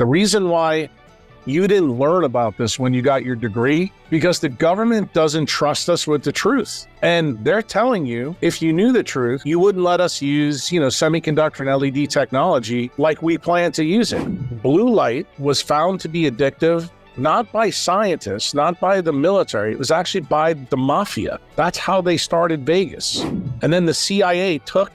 The reason why you didn't learn about this when you got your degree, because the government doesn't trust us with the truth. And they're telling you, if you knew the truth, you wouldn't let us use, semiconductor and LED technology like we plan to use it. Blue light was found to be addictive, not by scientists, not by the military. It was actually by the mafia. That's how they started Vegas. And then the CIA took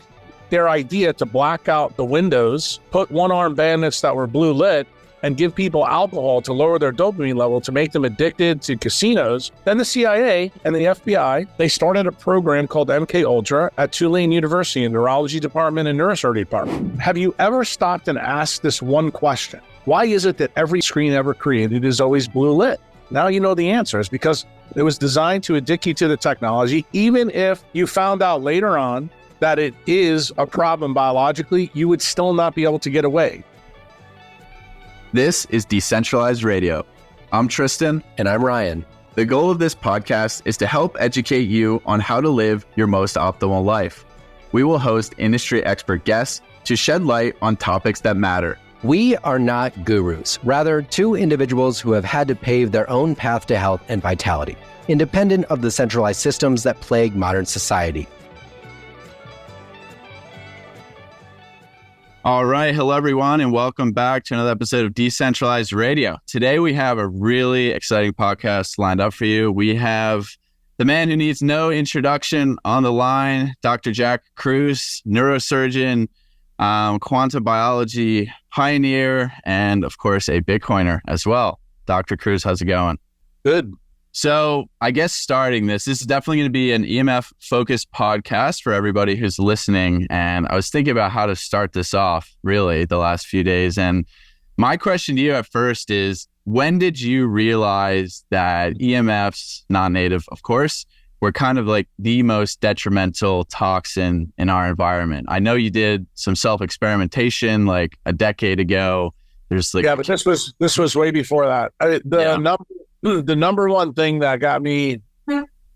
their idea to black out the windows, put one-armed bandits that were blue lit, and give people alcohol to lower their dopamine level to make them addicted to casinos. Then the CIA and the FBI, they started a program called MK Ultra at Tulane University in the neurology department and neurosurgery department. Have you ever stopped and asked this one question? Why is it that every screen ever created is always blue lit? Now you know the answer. It's because it was designed to addict you to the technology. Even if you found out later on that it is a problem biologically, you would still not be able to get away. This is Decentralized Radio. I'm Tristan. And I'm Ryan. The goal of this podcast is to help educate you on how to live your most optimal life. We will host industry expert guests to shed light on topics that matter. We are not gurus, rather two individuals who have had to pave their own path to health and vitality, independent of the centralized systems that plague modern society. All right. Hello, everyone, and welcome back to another episode of Decentralized Radio. Today, we have a really exciting podcast lined up for you. We have the man who needs no introduction on the line, Dr. Jack Kruse, neurosurgeon, quantum biology pioneer, and of course, a Bitcoiner as well. Dr. Kruse, how's it going? Good. So I guess starting this is definitely going to be an EMF focused podcast for everybody who's listening. And I was thinking about how to start this off really the last few days. And my question to you at first is, when did you realize that EMFs, non-native, of course, were kind of like the most detrimental toxin in our environment? I know you did some self-experimentation like a decade ago. There's like, yeah, but this was way before that. The number one thing that got me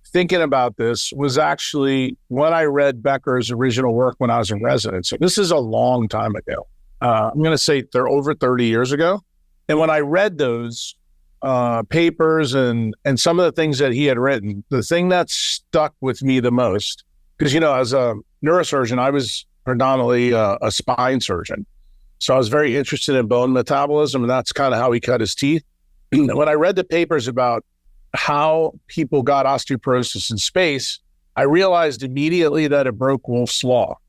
thinking about this was actually when I read Becker's original work when I was in residency. This is a long time ago. I'm going to say they're over 30 years ago. And when I read those papers and some of the things that he had written, the thing that stuck with me the most, because, as a neurosurgeon, I was predominantly a spine surgeon. So I was very interested in bone metabolism, and that's kind of how he cut his teeth. When I read the papers about how people got osteoporosis in space, I realized immediately that it broke Wolff's Law.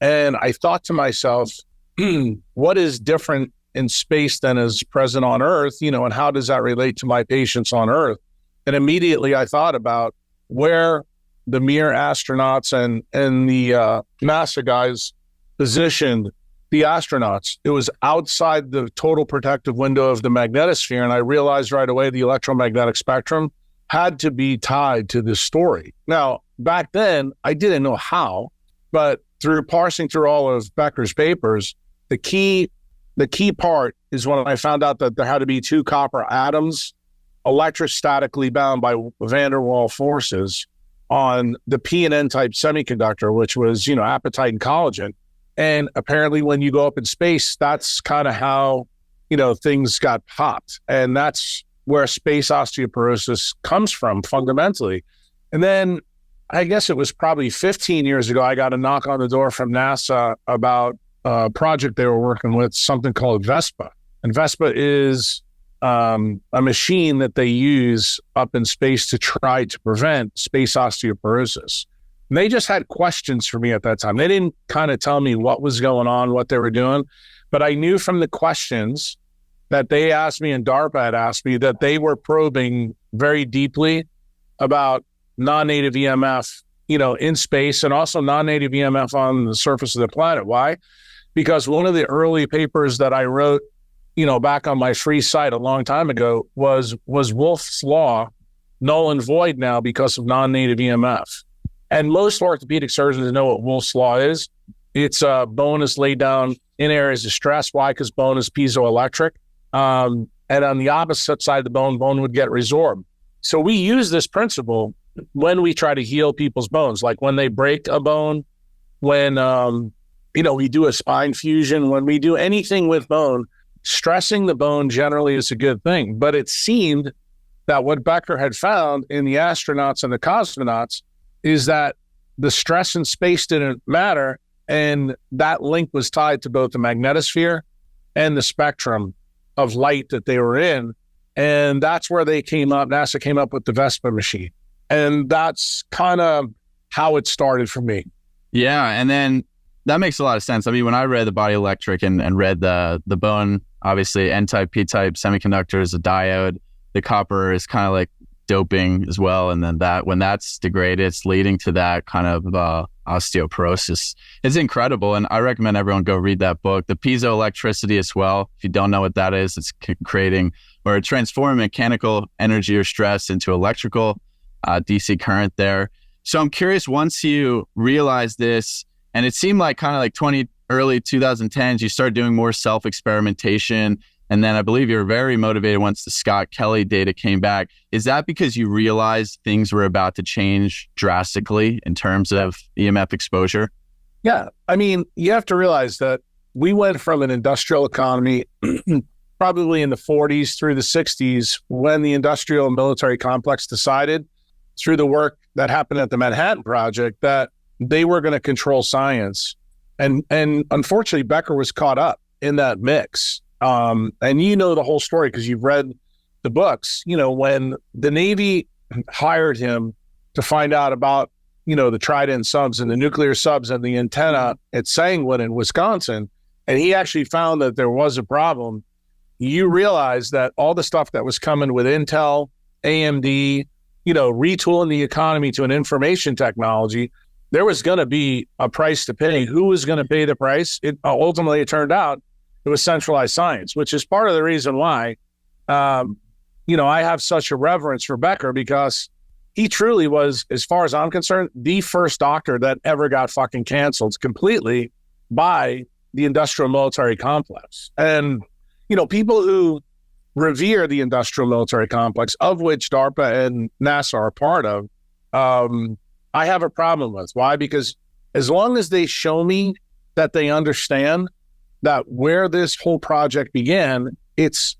And I thought to myself, what is different in space than is present on Earth, and how does that relate to my patients on Earth? And immediately I thought about where the Mir astronauts and the NASA guys positioned the astronauts. It was outside the total protective window of the magnetosphere. And I realized right away the electromagnetic spectrum had to be tied to this story. Now, back then, I didn't know how, but through parsing through all of Becker's papers, the key part is when I found out that there had to be two copper atoms electrostatically bound by van der Waals forces on the P and N type semiconductor, which was, apatite and collagen. And apparently when you go up in space, that's kind of how, things got popped. And that's where space osteoporosis comes from fundamentally. And then I guess it was probably 15 years ago, I got a knock on the door from NASA about a project they were working with, something called Vespa. And Vespa is a machine that they use up in space to try to prevent space osteoporosis. And they just had questions for me at that time. They didn't kind of tell me what was going on, what they were doing, but I knew from the questions that they asked me and DARPA had asked me that they were probing very deeply about non-native EMF, in space, and also non-native EMF on the surface of the planet. Why? Because one of the early papers that I wrote, back on my free site a long time ago was Wolff's Law null and void now because of non-native EMF? And most orthopedic surgeons know what Wolff's Law is. It's bone is laid down in areas of stress. Why? Because bone is piezoelectric. And on the opposite side of the bone would get resorbed. So we use this principle when we try to heal people's bones, like when they break a bone, when, we do a spine fusion, when we do anything with bone, stressing the bone generally is a good thing. But it seemed that what Becker had found in the astronauts and the cosmonauts is that the stress in space didn't matter. And that link was tied to both the magnetosphere and the spectrum of light that they were in. And that's where NASA came up with the Vespa machine. And that's kind of how it started for me. Yeah. And then that makes a lot of sense. I mean, when I read the body electric and read the bone, obviously N-type, P-type semiconductors, a diode, the copper is kind of like doping as well. And then when that's degraded, it's leading to that kind of osteoporosis. It's incredible. And I recommend everyone go read that book. The piezoelectricity as well. If you don't know what that is, it's creating or transforming mechanical energy or stress into electrical DC current there. So I'm curious, once you realized this, and it seemed like kind of like early 2010s, you started doing more self-experimentation. And then I believe you were very motivated once the Scott Kelly data came back. Is that because you realized things were about to change drastically in terms of EMF exposure? Yeah. I mean, you have to realize that we went from an industrial economy probably in the 40s through the 60s when the industrial and military complex decided through the work that happened at the Manhattan Project that they were going to control science. And unfortunately, Becker was caught up in that mix. And you know the whole story because you've read the books. You know, when the Navy hired him to find out about, you know, the Trident subs and the nuclear subs and the antenna at Sanguin in Wisconsin, and he actually found that there was a problem, you realize that all the stuff that was coming with Intel, AMD, you know, retooling the economy to an information technology, there was going to be a price to pay. Who was going to pay the price? Ultimately, it turned out it was centralized science, which is part of the reason why, you know, I have such a reverence for Becker because he truly was, as far as I'm concerned, the first doctor that ever got fucking canceled completely by the industrial military complex. And, you know, people who revere the industrial military complex, of which DARPA and NASA are part of, I have a problem with. Why? Because as long as they show me that they understand that where this whole project began, it's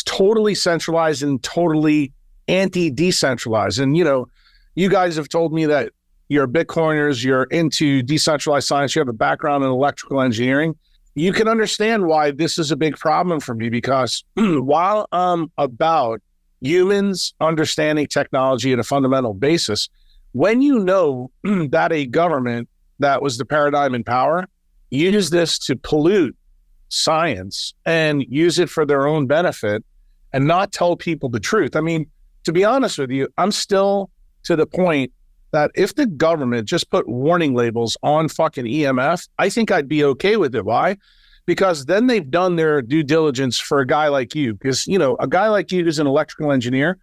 totally centralized and totally anti-decentralized. And, you know, you guys have told me that you're Bitcoiners, you're into decentralized science, you have a background in electrical engineering. You can understand why this is a big problem for me because while I'm about humans understanding technology at a fundamental basis, when you know that a government that was the paradigm in power use this to pollute science and use it for their own benefit and not tell people the truth. I mean, to be honest with you, I'm still to the point that if the government just put warning labels on fucking EMF, I think I'd be okay with it. Why? Because then they've done their due diligence for a guy like you. Because, you know, a guy like you who's an electrical engineer,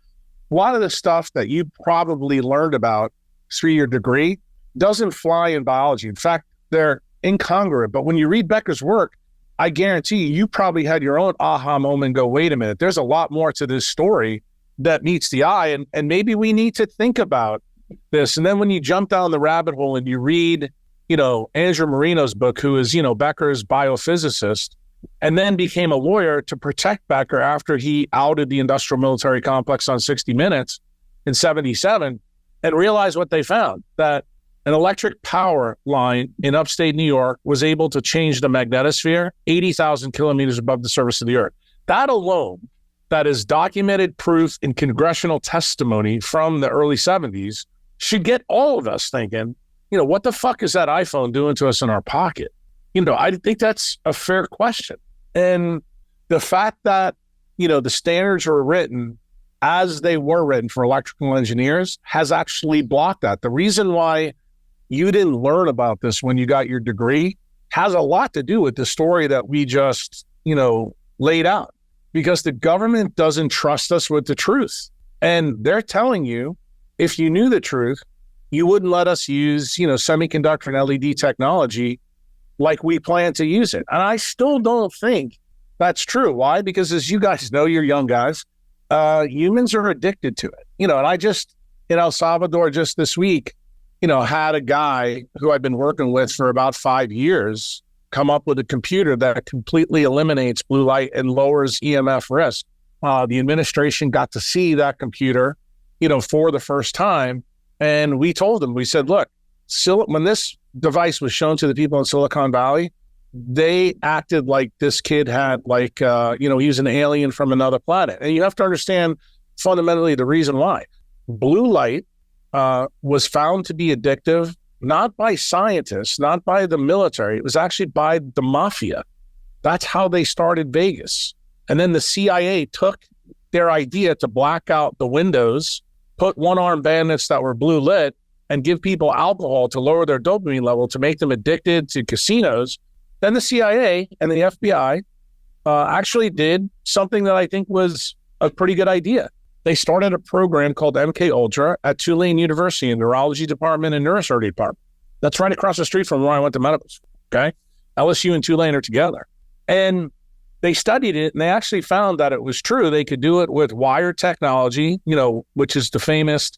a lot of the stuff that you probably learned about through your degree doesn't fly in biology. In fact, they're incongruent. But when you read Becker's work, I guarantee you probably had your own aha moment and go, wait a minute, there's a lot more to this story that meets the eye. And maybe we need to think about this. And then when you jump down the rabbit hole and you read, you know, Andrew Marino's book, who is, you know, Becker's biophysicist, and then became a lawyer to protect Becker after he outed the industrial military complex on 60 Minutes in 77, and realize what they found, that an electric power line in upstate New York was able to change the magnetosphere 80,000 kilometers above the surface of the earth. That alone, that is documented proof in congressional testimony from the early 70s, should get all of us thinking, you know, what the fuck is that iPhone doing to us in our pocket? You know, I think that's a fair question. And the fact that, you know, the standards were written as they were written for electrical engineers has actually blocked that. The reason why you didn't learn about this when you got your degree has a lot to do with the story that we just, you know, laid out, because the government doesn't trust us with the truth. And they're telling you, if you knew the truth, you wouldn't let us use, you know, semiconductor and LED technology like we plan to use it. And I still don't think that's true. Why? Because as you guys know, you're young guys, humans are addicted to it. You know, and I just, in El Salvador just this week, you know, had a guy who I've been working with for about 5 years come up with a computer that completely eliminates blue light and lowers EMF risk. The administration got to see that computer, for the first time. And we told them, we said, look, when this device was shown to the people in Silicon Valley, they acted like this kid had he was an alien from another planet. And you have to understand fundamentally the reason why. Blue light was found to be addictive, not by scientists, not by the military. It was actually by the mafia. That's how they started Vegas. And then the CIA took their idea to black out the windows, put one-armed bandits that were blue lit, and give people alcohol to lower their dopamine level to make them addicted to casinos. Then the CIA and the FBI actually did something that I think was a pretty good idea. They started a program called MK Ultra at Tulane University in the neurology department and neurosurgery department. That's right across the street from where I went to medical school, okay? LSU and Tulane are together. And they studied it, and they actually found that it was true. They could do it with wire technology, which is the famous,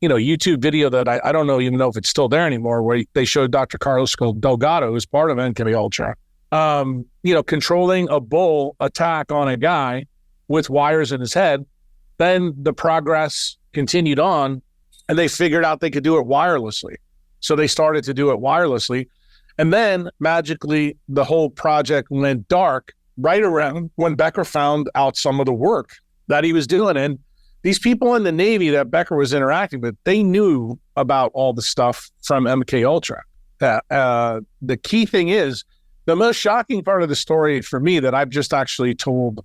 YouTube video that I don't even know if it's still there anymore, where they showed Dr. Carlos Delgado, who's part of MK Ultra, controlling a bull attack on a guy with wires in his head. Then the progress continued on, and they figured out they could do it wirelessly. So they started to do it wirelessly. And then magically, the whole project went dark right around when Becker found out some of the work that he was doing. And these people in the Navy that Becker was interacting with, they knew about all the stuff from MK Ultra. The key thing is, the most shocking part of the story for me that I've just actually told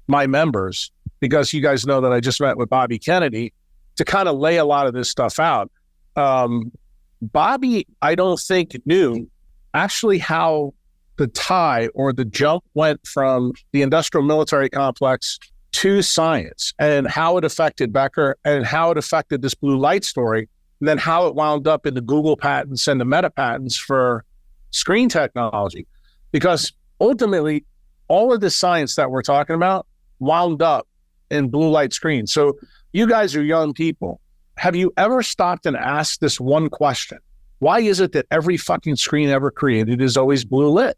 my members, because you guys know that I just met with Bobby Kennedy to kind of lay a lot of this stuff out. Bobby, I don't think, knew actually how the tie or the jump went from the industrial military complex to science, and how it affected Becker and how it affected this blue light story, and then how it wound up in the Google patents and the Meta patents for screen technology. Because ultimately, all of the science that we're talking about wound up in blue light screens. So you guys are young people. Have you ever stopped and asked this one question? Why is it that every fucking screen ever created is always blue lit?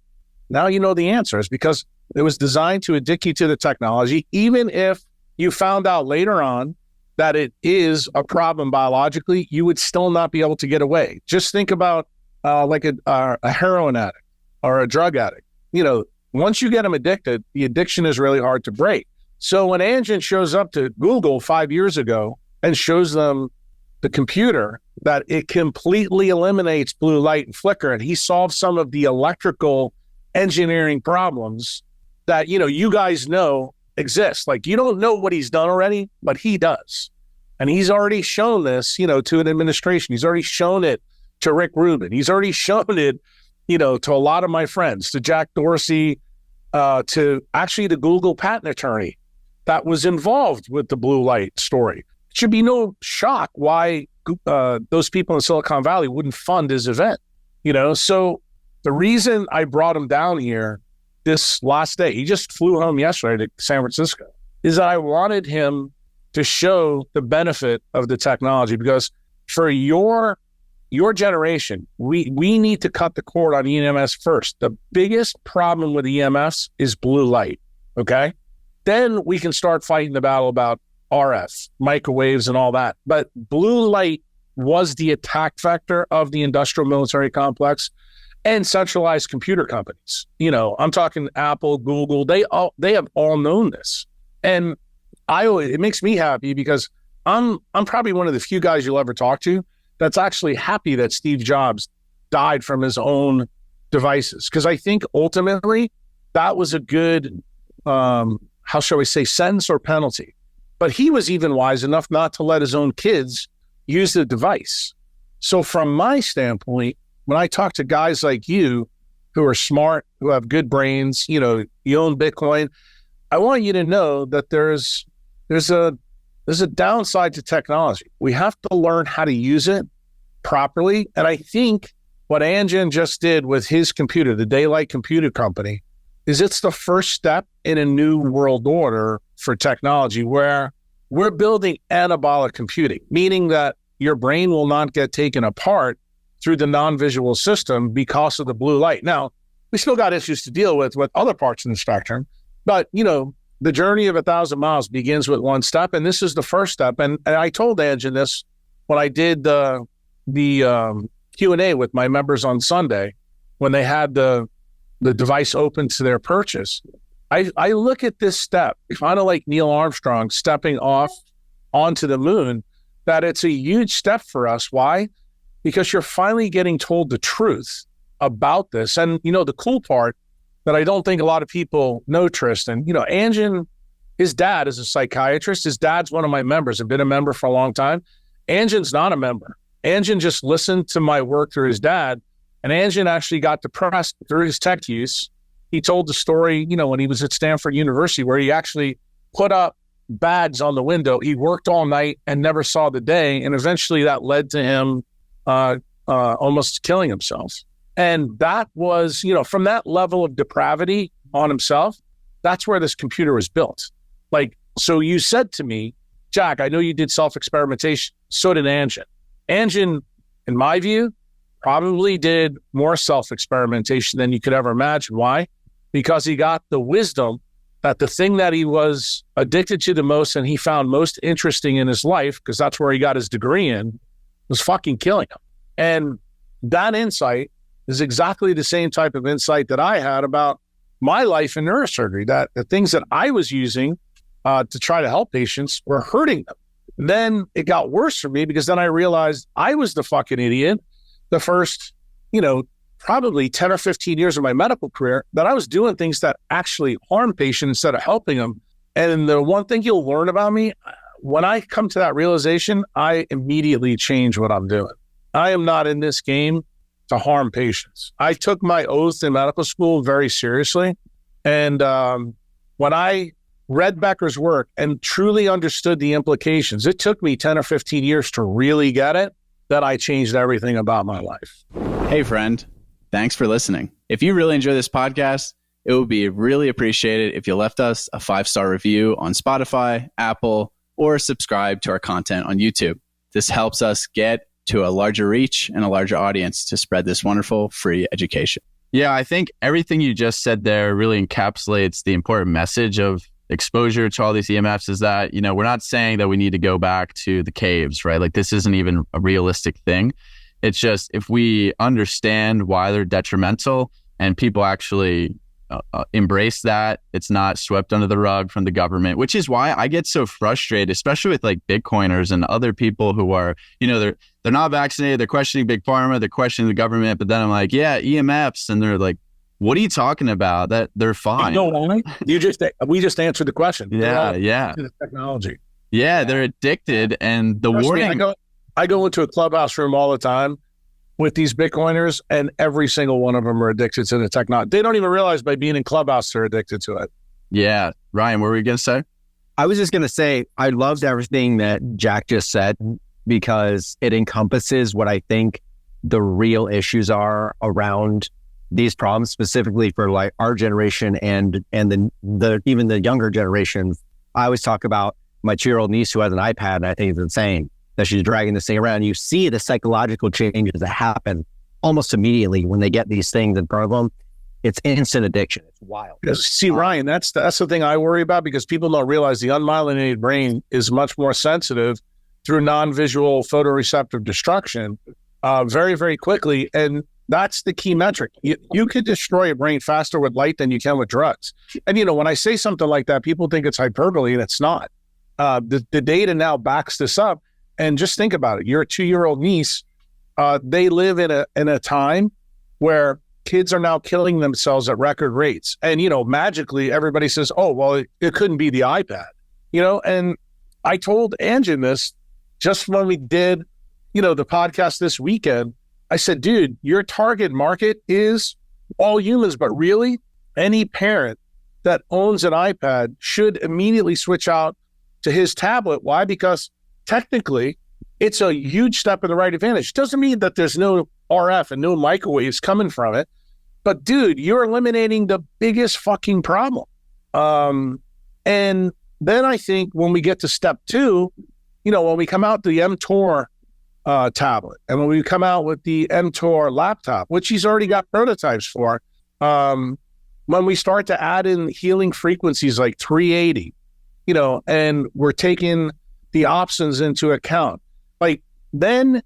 Now you know the answer. Is because it was designed to addict you to the technology, even if you found out later on that it is a problem biologically, you would still not be able to get away. Just think about like a heroin addict or a drug addict. Once you get them addicted, the addiction is really hard to break. So when Anjan shows up to Google 5 years ago and shows them the computer that it completely eliminates blue light and flicker, and he solves some of the electrical engineering problems that, you guys know exist. Like, you don't know what he's done already, but he does. And he's already shown this, to an administration. He's already shown it to Rick Rubin. He's already shown it, to a lot of my friends, to Jack Dorsey, to actually the Google patent attorney that was involved with the blue light story. It should be no shock why those people in Silicon Valley wouldn't fund his event, So the reason I brought him down here this last day, he just flew home yesterday to San Francisco, is I wanted him to show the benefit of the technology, because for your generation, we need to cut the cord on EMFs first. The biggest problem with EMFs is blue light, okay? Then we can start fighting the battle about RF, microwaves and all that. But blue light was the attack vector of the industrial military complex and centralized computer companies. I'm talking Apple, Google, they have all known this. And it makes me happy because I'm probably one of the few guys you'll ever talk to that's actually happy that Steve Jobs died from his own devices. Because I think ultimately that was a good, how shall we say, sentence or penalty. But he was even wise enough not to let his own kids use the device. So from my standpoint, when I talk to guys like you who are smart, who have good brains, you own Bitcoin, I want you to know that there's a downside to technology. We have to learn how to use it properly. And I think what Anjan just did with his computer, the Daylight Computer Company, is it's the first step in a new world order for technology where we're building anabolic computing, meaning that your brain will not get taken apart through the non-visual system because of the blue light. Now, we still got issues to deal with other parts of the spectrum. But, the journey of 1,000 miles begins with one step, and this is the first step. And I told Anjan this when I did the Q&A with my members on Sunday, when they had the device open to their purchase. I look at this step, kind of like Neil Armstrong stepping off onto the moon, that it's a huge step for us. Why? Because you're finally getting told the truth about this. And, the cool part that I don't think a lot of people know, Tristan, Anjan, his dad is a psychiatrist. His dad's one of my members. I've been a member for a long time. Anjan's not a member. Anjan just listened to my work through his dad, and Anjan actually got depressed through his tech use. He told the story, when he was at Stanford University, where he actually put up bags on the window. He worked all night and never saw the day. And eventually that led to him almost killing himself. And that was, from that level of depravity on himself, that's where this computer was built. So you said to me, Jack, I know you did self-experimentation. So did Anjan. Anjan, in my view, probably did more self-experimentation than you could ever imagine. Why? Because he got the wisdom that the thing that he was addicted to the most and he found most interesting in his life, because that's where he got his degree in, was fucking killing him. And that insight is exactly the same type of insight that I had about my life in neurosurgery, that the things that I was using to try to help patients were hurting them. Then it got worse for me, because then I realized I was the fucking idiot the first, probably 10 or 15 years of my medical career, that I was doing things that actually harm patients instead of helping them. And the one thing you'll learn about me, when I come to that realization, I immediately change what I'm doing. I am not in this game to harm patients. I took my oath in medical school very seriously. And when I read Becker's work and truly understood the implications, it took me 10 or 15 years to really get it, that I changed everything about my life. Hey, friend. Thanks for listening. If you really enjoy this podcast, it would be really appreciated if you left us a 5-star review on Spotify, Apple, or subscribe to our content on YouTube. This helps us get to a larger reach and a larger audience to spread this wonderful free education. Yeah, I think everything you just said there really encapsulates the important message of exposure to all these EMFs, is that, we're not saying that we need to go back to the caves, right? This isn't even a realistic thing. It's just, if we understand why they're detrimental and people actually embrace that, it's not swept under the rug from the government, which is why I get so frustrated, especially with Bitcoiners and other people who are, they're not vaccinated, they're questioning Big Pharma, they're questioning the government, but then I'm like, yeah, EMFs. And they're like, what are you talking about? That they're fine. No, we just answered the question. Yeah. The technology. Yeah, they're addicted. And the warning. I go into a clubhouse room all the time with these Bitcoiners, and every single one of them are addicted to the technology. They don't even realize by being in clubhouse they're addicted to it. Yeah. Ryan, what were you going to say? I was just going to say, I loved everything that Jack just said, because it encompasses what I think the real issues are around these problems, specifically for our generation and the even the younger generations. I always talk about my 2-year-old niece who has an iPad, and I think it's insane that she's dragging this thing around. You see the psychological changes that happen almost immediately when they get these things in front of them. It's instant addiction. It's wild. See, Ryan, that's the thing I worry about, because people don't realize the unmyelinated brain is much more sensitive through non-visual photoreceptive destruction very, very quickly. And that's the key metric. You could destroy a brain faster with light than you can with drugs. And, when I say something like that, people think it's hyperbole, and it's not. The data now backs this up. And just think about it. Your 2-year-old niece, they live in a time where kids are now killing themselves at record rates. And, magically everybody says, oh, well, it couldn't be the iPad, and I told Anjan this just when we did, the podcast this weekend. I said, dude, your target market is all humans, but really any parent that owns an iPad should immediately switch out to his tablet. Why? Because technically it's a huge step in the right advantage. Doesn't mean that there's no RF and no microwaves coming from it, but dude, you're eliminating the biggest fucking problem. And then I think when we get to step 2, when we come out the mTOR tablet, and when we come out with the mTOR laptop, which he's already got prototypes for, when we start to add in healing frequencies like 380, and we're taking the options into account, like then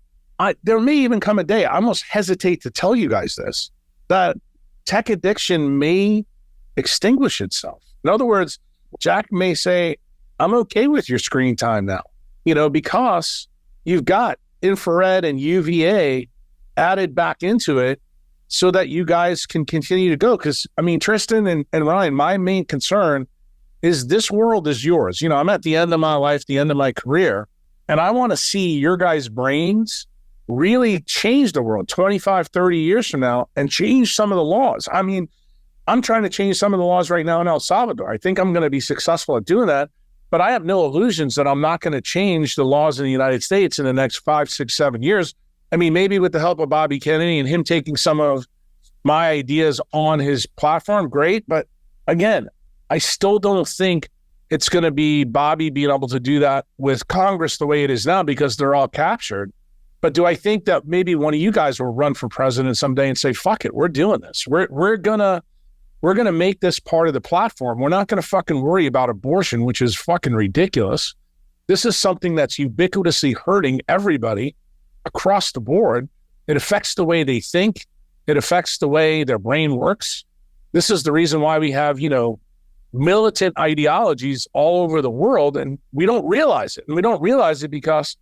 there may even come a day, I almost hesitate to tell you guys this, that tech addiction may extinguish itself. In other words, Jack may say, I'm okay with your screen time now, because you've got infrared and UVA added back into it so that you guys can continue to go. Because, Tristan and Ryan, my main concern is this world is yours. I'm at the end of my life, the end of my career, and I want to see your guys' brains really change the world 25, 30 years from now and change some of the laws. I'm trying to change some of the laws right now in El Salvador. I think I'm going to be successful at doing that, but I have no illusions that I'm not going to change the laws in the United States in the next 5, 6, 7 years. Maybe with the help of Bobby Kennedy and him taking some of my ideas on his platform, great. But again, I still don't think it's going to be Bobby being able to do that with Congress the way it is now because they're all captured. But do I think that maybe one of you guys will run for president someday and say, fuck it, we're doing this. We're gonna make this part of the platform. We're not gonna fucking worry about abortion, which is fucking ridiculous. This is something that's ubiquitously hurting everybody across the board. It affects the way they think. It affects the way their brain works. This is the reason why we have, militant ideologies all over the world, and we don't realize it. And we don't realize it because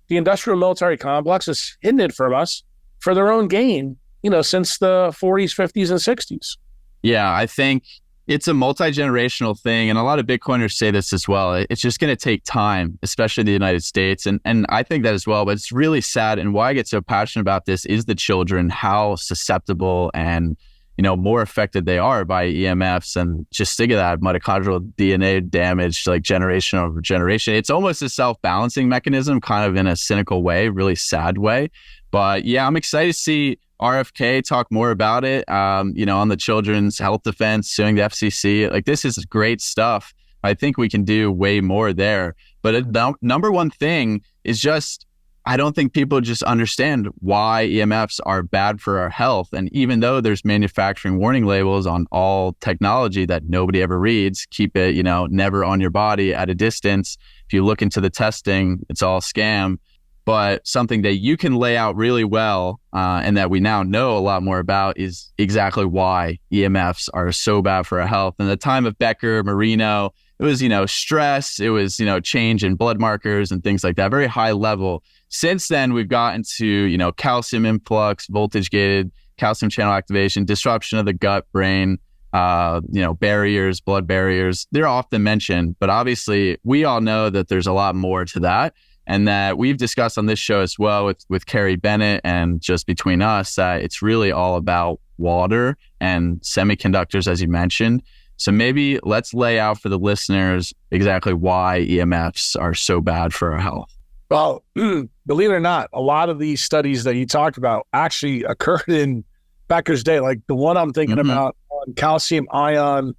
the industrial military complex has hidden it from us for their own gain, since the 40s, 50s, and 60s. Yeah, I think it's a multi-generational thing. And a lot of Bitcoiners say this as well. It's just going to take time, especially in the United States. And I think that as well. But it's really sad. And why I get so passionate about this is the children, how susceptible and more affected they are by EMFs, and just think of that mitochondrial DNA damage, like generation over generation. It's almost a self-balancing mechanism, kind of in a cynical way, really sad way. But yeah, I'm excited to see RFK talk more about it, on the children's health defense, suing the FCC. Like, this is great stuff. I think we can do way more there. But number one thing is just, I don't think people just understand why EMFs are bad for our health. And even though there's manufacturing warning labels on all technology that nobody ever reads, keep it, never on your body at a distance. If you look into the testing, it's all scam. But something that you can lay out really well and that we now know a lot more about is exactly why EMFs are so bad for our health. In the time of Becker, Marino, it was, stress, it was, change in blood markers and things like that, very high level. Since then, we've gotten to, calcium influx, voltage gated calcium channel activation, disruption of the gut brain, barriers, blood barriers. They're often mentioned, but obviously we all know that there's a lot more to that. And that we've discussed on this show as well with Carrie Bennett, and just between us, that it's really all about water and semiconductors, as you mentioned. So maybe let's lay out for the listeners exactly why EMFs are so bad for our health. Well, believe it or not, a lot of these studies that you talked about actually occurred in Becker's day. Like the one I'm thinking about on calcium ion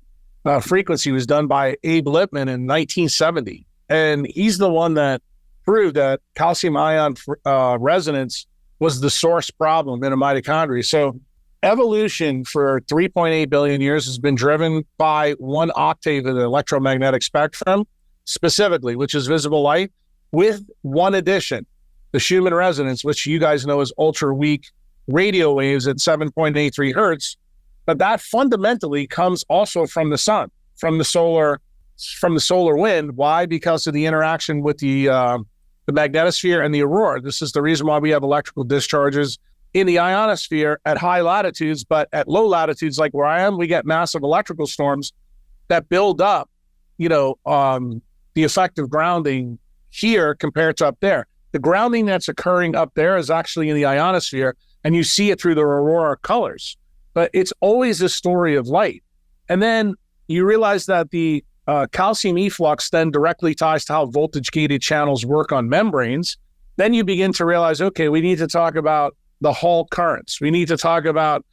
frequency was done by Abe Lippman in 1970. And he's the one that proved that calcium ion resonance was the source problem in a mitochondria. So evolution for 3.8 billion years has been driven by one octave of the electromagnetic spectrum, specifically, which is visible light, with one addition, the Schumann resonance, which you guys know is ultra weak radio waves at 7.83 hertz. But that fundamentally comes also from the sun, from the solar wind. Why? Because of the interaction with the magnetosphere and the aurora. This is the reason why we have electrical discharges in the ionosphere at high latitudes, but at low latitudes, like where I am, we get massive electrical storms that build up, the effective grounding here compared to up there. The grounding that's occurring up there is actually in the ionosphere, and you see it through the aurora colors. But it's always a story of light. And then you realize that the calcium efflux then directly ties to how voltage-gated channels work on membranes. Then you begin to realize, okay, we need to talk about the Hall currents. We need to talk about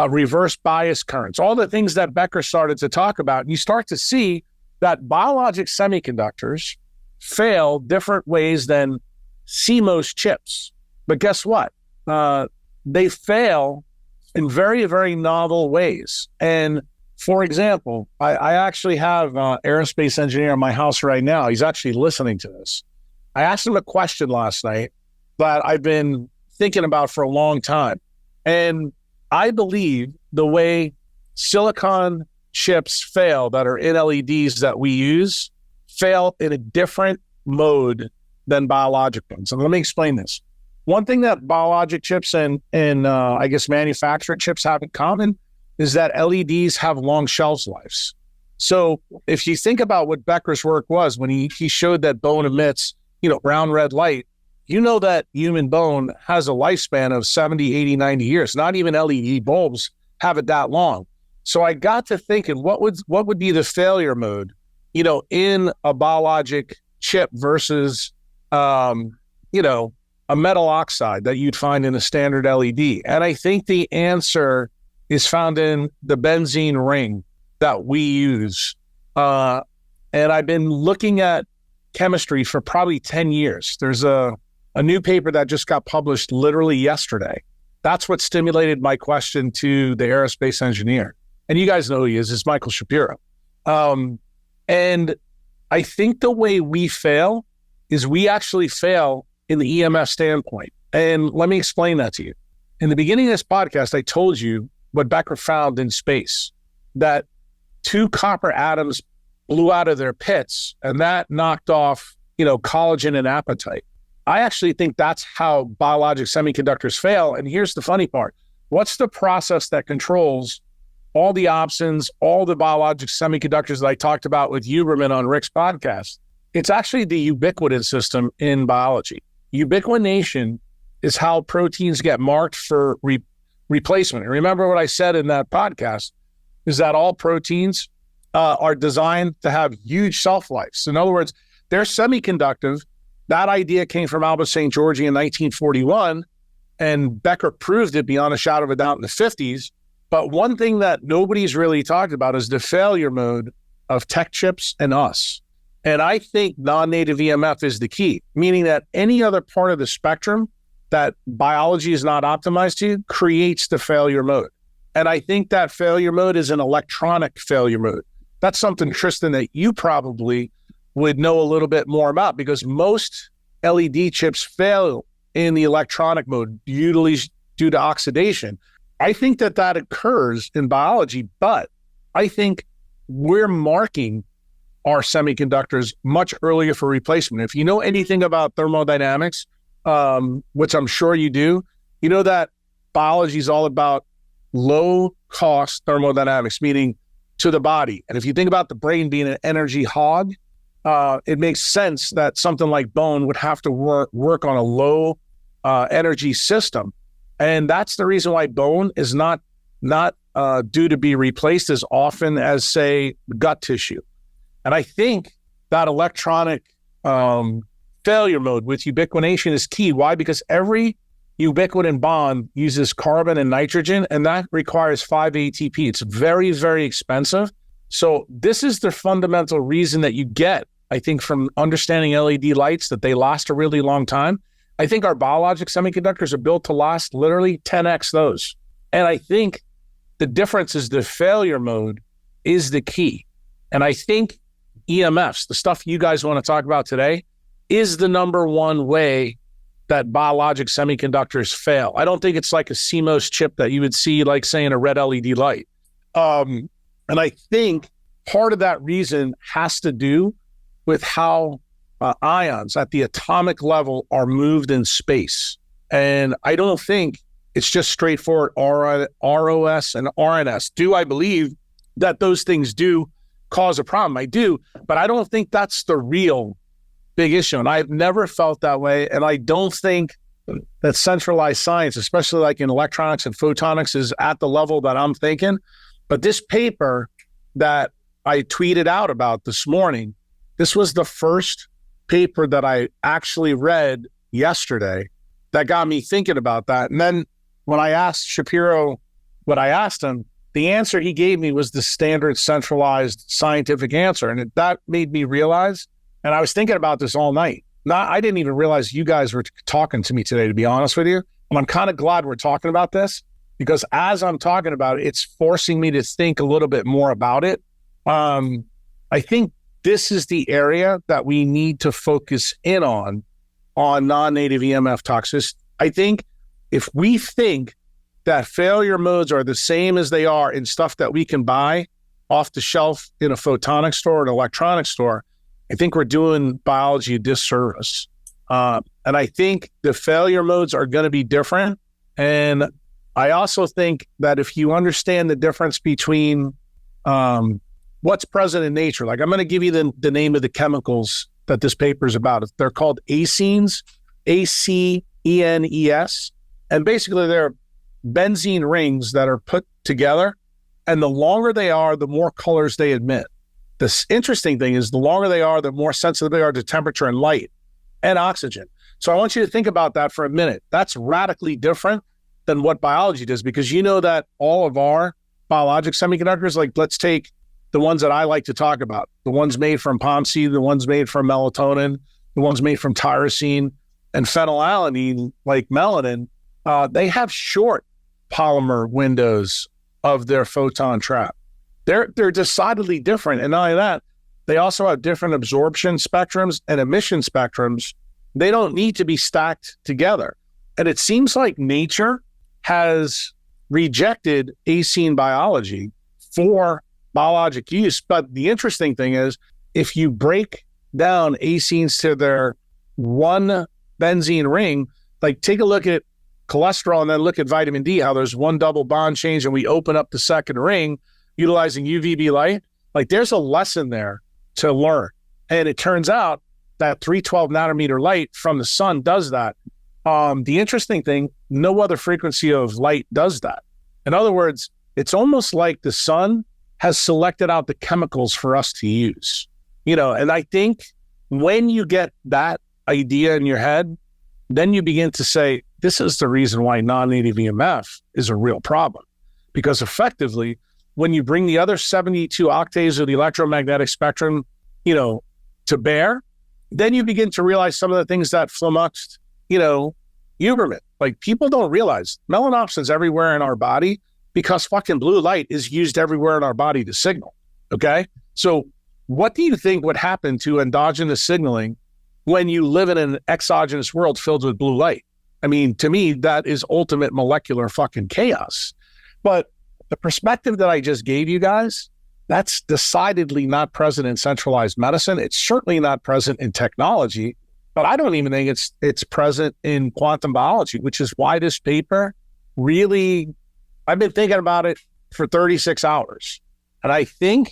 reverse bias currents, all the things that Becker started to talk about. And you start to see that biologic semiconductors fail different ways than CMOS chips. But guess what? They fail in very, very novel ways. And for example, I actually have an aerospace engineer in my house right now. He's actually listening to this. I asked him a question last night that I've been thinking about for a long time. And I believe the way silicon chips fail that are in LEDs that we use fail in a different mode than biologic ones. And let me explain this. One thing that biologic chips and I guess manufactured chips have in common is that LEDs have long shelf lives. So if you think about what Becker's work was when he showed that bone emits, brown, red light, that human bone has a lifespan of 70, 80, 90 years. Not even LED bulbs have it that long. So I got to thinking, what would be the failure mode, in a biologic chip versus, a metal oxide that you'd find in a standard LED. And I think the answer is found in the benzene ring that we use. And I've been looking at chemistry for probably 10 years. There's a new paper that just got published literally yesterday. That's what stimulated my question to the aerospace engineer. And you guys know who he is. It's Michael Shapiro. And I think the way we fail is we actually fail in the EMF standpoint. And let me explain that to you. In the beginning of this podcast, I told you what Becker found in space, that 2 copper atoms blew out of their pits, and that knocked off, collagen and apatite. I actually think that's how biologic semiconductors fail. And here's the funny part. What's the process that controls all the opsons, all the biologic semiconductors that I talked about with Huberman on Rick's podcast? It's actually the ubiquitin system in biology. Ubiquination is how proteins get marked for replacement. And remember what I said in that podcast is that all proteins are designed to have huge shelf lives. In other words, they're semiconductive. That idea came from Albert St. Georgi in 1941, and Becker proved it beyond a shadow of a doubt in the 50s. But one thing that nobody's really talked about is the failure mode of tech chips and us. And I think non-native EMF is the key, meaning that any other part of the spectrum that biology is not optimized to creates the failure mode. And I think that failure mode is an electronic failure mode. That's something, Tristan, that you probably would know a little bit more about, because most LED chips fail in the electronic mode, usually due to oxidation. I think that occurs in biology, but I think we're marking our semiconductors much earlier for replacement. If you know anything about thermodynamics, which I'm sure you do, you know that biology is all about low-cost thermodynamics, meaning to the body. And if you think about the brain being an energy hog, it makes sense that something like bone would have to work on a low energy system. And that's the reason why bone is not due to be replaced as often as, say, gut tissue. And I think that electronic failure mode with ubiquination is key. Why? Because every ubiquitin bond uses carbon and nitrogen, and that requires 5 ATP. It's very, very expensive. So this is the fundamental reason that you get, I think, from understanding LED lights, that they last a really long time. I think our biologic semiconductors are built to last literally 10x those. And I think the difference is the failure mode is the key. And I think EMFs, the stuff you guys want to talk about today, is the number one way that biologic semiconductors fail. I don't think it's like a CMOS chip that you would see, like, say, in a red LED light. And I think part of that reason has to do with how ions at the atomic level are moved in space. And I don't think it's just straightforward ROS and RNS. Do I believe that those things do cause a problem? I do, but I don't think that's the real big issue. And I've never felt that way. And I don't think that centralized science, especially like in electronics and photonics, is at the level that I'm thinking. But this paper that I tweeted out about this morning, this was the first paper that I actually read yesterday that got me thinking about that. And then when I asked Shapiro what I asked him, the answer he gave me was the standard centralized scientific answer. And that made me realize, and I was thinking about this all night. I didn't even realize you guys were talking to me today, to be honest with you. And I'm kind of glad we're talking about this, because as I'm talking about it, it's forcing me to think a little bit more about it. I think this is the area that we need to focus in on non-native EMF toxicity. I think if we think that failure modes are the same as they are in stuff that we can buy off the shelf in a photonic store or an electronic store, I think we're doing biology a disservice. And I think the failure modes are going to be different. And I also think that if you understand the difference between what's present in nature, like I'm going to give you the name of the chemicals that this paper is about. They're called acenes, ACENES. And basically they're benzene rings that are put together. And the longer they are, the more colors they emit. The interesting thing is the longer they are, the more sensitive they are to temperature and light and oxygen. So I want you to think about that for a minute. That's radically different than what biology does, because you know that all of our biologic semiconductors, like let's take the ones that I like to talk about, the ones made from palm seed, the ones made from melatonin, the ones made from tyrosine and phenylalanine, like melanin, they have short polymer windows of their photon trap. They're decidedly different. And not only that, they also have different absorption spectrums and emission spectrums. They don't need to be stacked together. And it seems like nature has rejected acene biology for biologic use. But the interesting thing is, if you break down acenes to their one benzene ring, like take a look at cholesterol and then look at vitamin D, how there's one double bond change and we open up the second ring utilizing UVB light. Like there's a lesson there to learn. And it turns out that 312 nanometer light from the sun does that. The interesting thing, no other frequency of light does that. In other words, it's almost like the sun has selected out the chemicals for us to use, and I think when you get that idea in your head, then you begin to say, this is the reason why non-native EMF is a real problem. Because effectively, when you bring the other 72 octaves of the electromagnetic spectrum, to bear, then you begin to realize some of the things that flummoxed, Huberman. Like people don't realize melanopsin's everywhere in our body because fucking blue light is used everywhere in our body to signal. Okay. So what do you think would happen to endogenous signaling when you live in an exogenous world filled with blue light? I mean, to me, that is ultimate molecular fucking chaos. But the perspective that I just gave you guys, that's decidedly not present in centralized medicine. It's certainly not present in technology, but I don't even think it's present in quantum biology, which is why this paper really, I've been thinking about it for 36 hours. And I think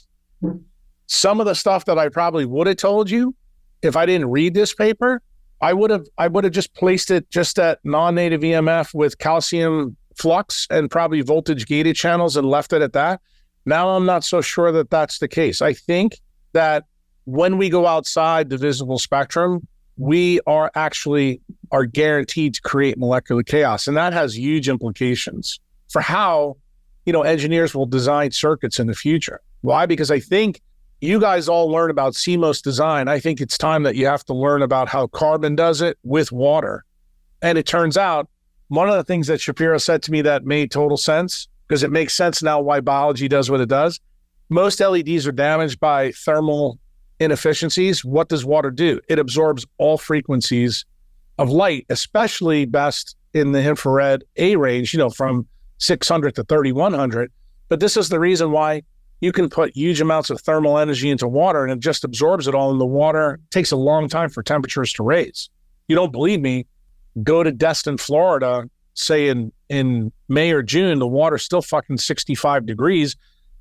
some of the stuff that I probably would have told you if I didn't read this paper, I would have just placed it just at non-native EMF with calcium flux and probably voltage gated channels and left it at that. Now I'm not so sure that that's the case. I think that when we go outside the visible spectrum, we are guaranteed to create molecular chaos. And that has huge implications for how, engineers will design circuits in the future. Why? Because I think you guys all learn about CMOS design. I think it's time that you have to learn about how carbon does it with water. And it turns out one of the things that Shapiro said to me that made total sense, because it makes sense now why biology does what it does. Most LEDs are damaged by thermal inefficiencies. What does water do? It absorbs all frequencies of light, especially best in the infrared A range, from 600 to 3100. But this is the reason why you can put huge amounts of thermal energy into water and it just absorbs it all. And the water takes a long time for temperatures to raise. You don't believe me? Go to Destin, Florida, say in May or June, the water's still fucking 65 degrees.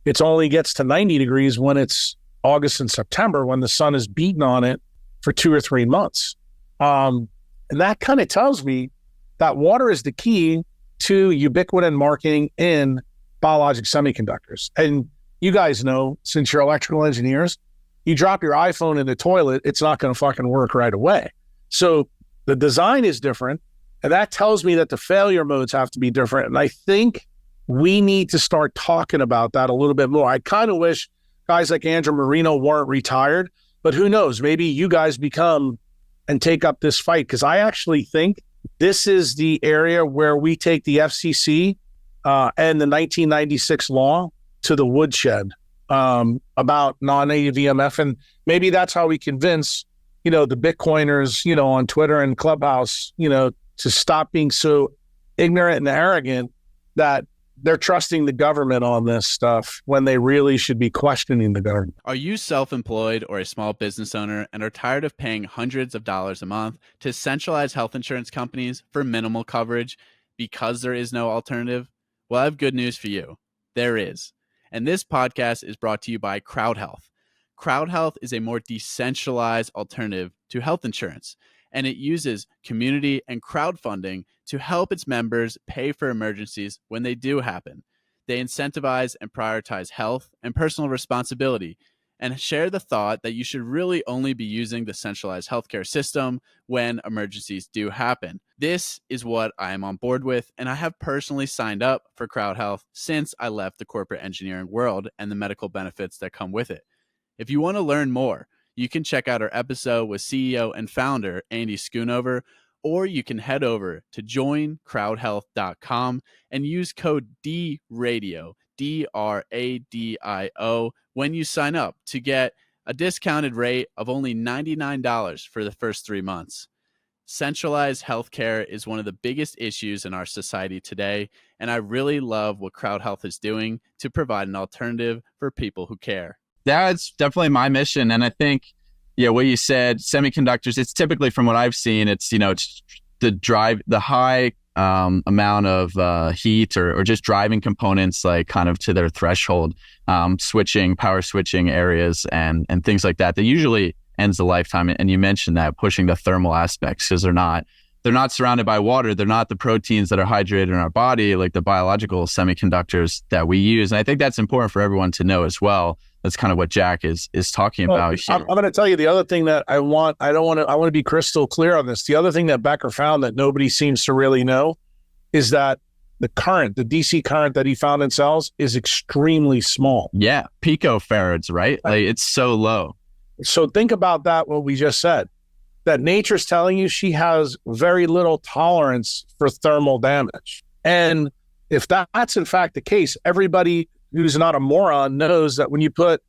It only gets to 90 degrees when it's August and September, when the sun is beating on it for 2 or 3 months. And that kind of tells me that water is the key to ubiquitin marking in biologic semiconductors. And you guys know, since you're electrical engineers, you drop your iPhone in the toilet, it's not going to fucking work right away. So the design is different. And that tells me that the failure modes have to be different. And I think we need to start talking about that a little bit more. I kind of wish guys like Andrew Marino weren't retired, but who knows? Maybe you guys become and take up this fight, because I actually think this is the area where we take the FCC and the 1996 law to the woodshed about non-native EMF. And maybe that's how we convince, the Bitcoiners, on Twitter and Clubhouse, to stop being so ignorant and arrogant that they're trusting the government on this stuff when they really should be questioning the government. Are you self-employed or a small business owner and are tired of paying hundreds of dollars a month to centralized health insurance companies for minimal coverage because there is no alternative? Well, I have good news for you. There is. And this podcast is brought to you by CrowdHealth. CrowdHealth is a more decentralized alternative to health insurance, and it uses community and crowdfunding to help its members pay for emergencies when they do happen. They incentivize and prioritize health and personal responsibility and share the thought that you should really only be using the centralized healthcare system when emergencies do happen. This is what I am on board with, and I have personally signed up for CrowdHealth since I left the corporate engineering world and the medical benefits that come with it. If you want to learn more, you can check out our episode with CEO and founder Andy Schoonover, or you can head over to joincrowdhealth.com and use code DRADIO, DRADIO, when you sign up to get a discounted rate of only $99 for the first 3 months. Centralized healthcare is one of the biggest issues in our society today, and I really love what CrowdHealth is doing to provide an alternative for people who care. That's definitely my mission. And I think, what you said, semiconductors, it's typically, from what I've seen, it's, it's the high amount of heat or just driving components, like kind of to their threshold, power switching areas and things like that usually ends the lifetime. And you mentioned that, pushing the thermal aspects, because they're not surrounded by water. They're not the proteins that are hydrated in our body, like the biological semiconductors that we use. And I think that's important for everyone to know as well. That's kind of what Jack is talking about here. I'm going to tell you the other thing that I want to be crystal clear on this. The other thing that Becker found that nobody seems to really know is that the DC current that he found in cells is extremely small. Yeah. Picofarads, right? Like, it's so low. So think about that, what we just said, that nature's telling you she has very little tolerance for thermal damage. And if that's in fact the case, everybody who's not a moron knows that when you put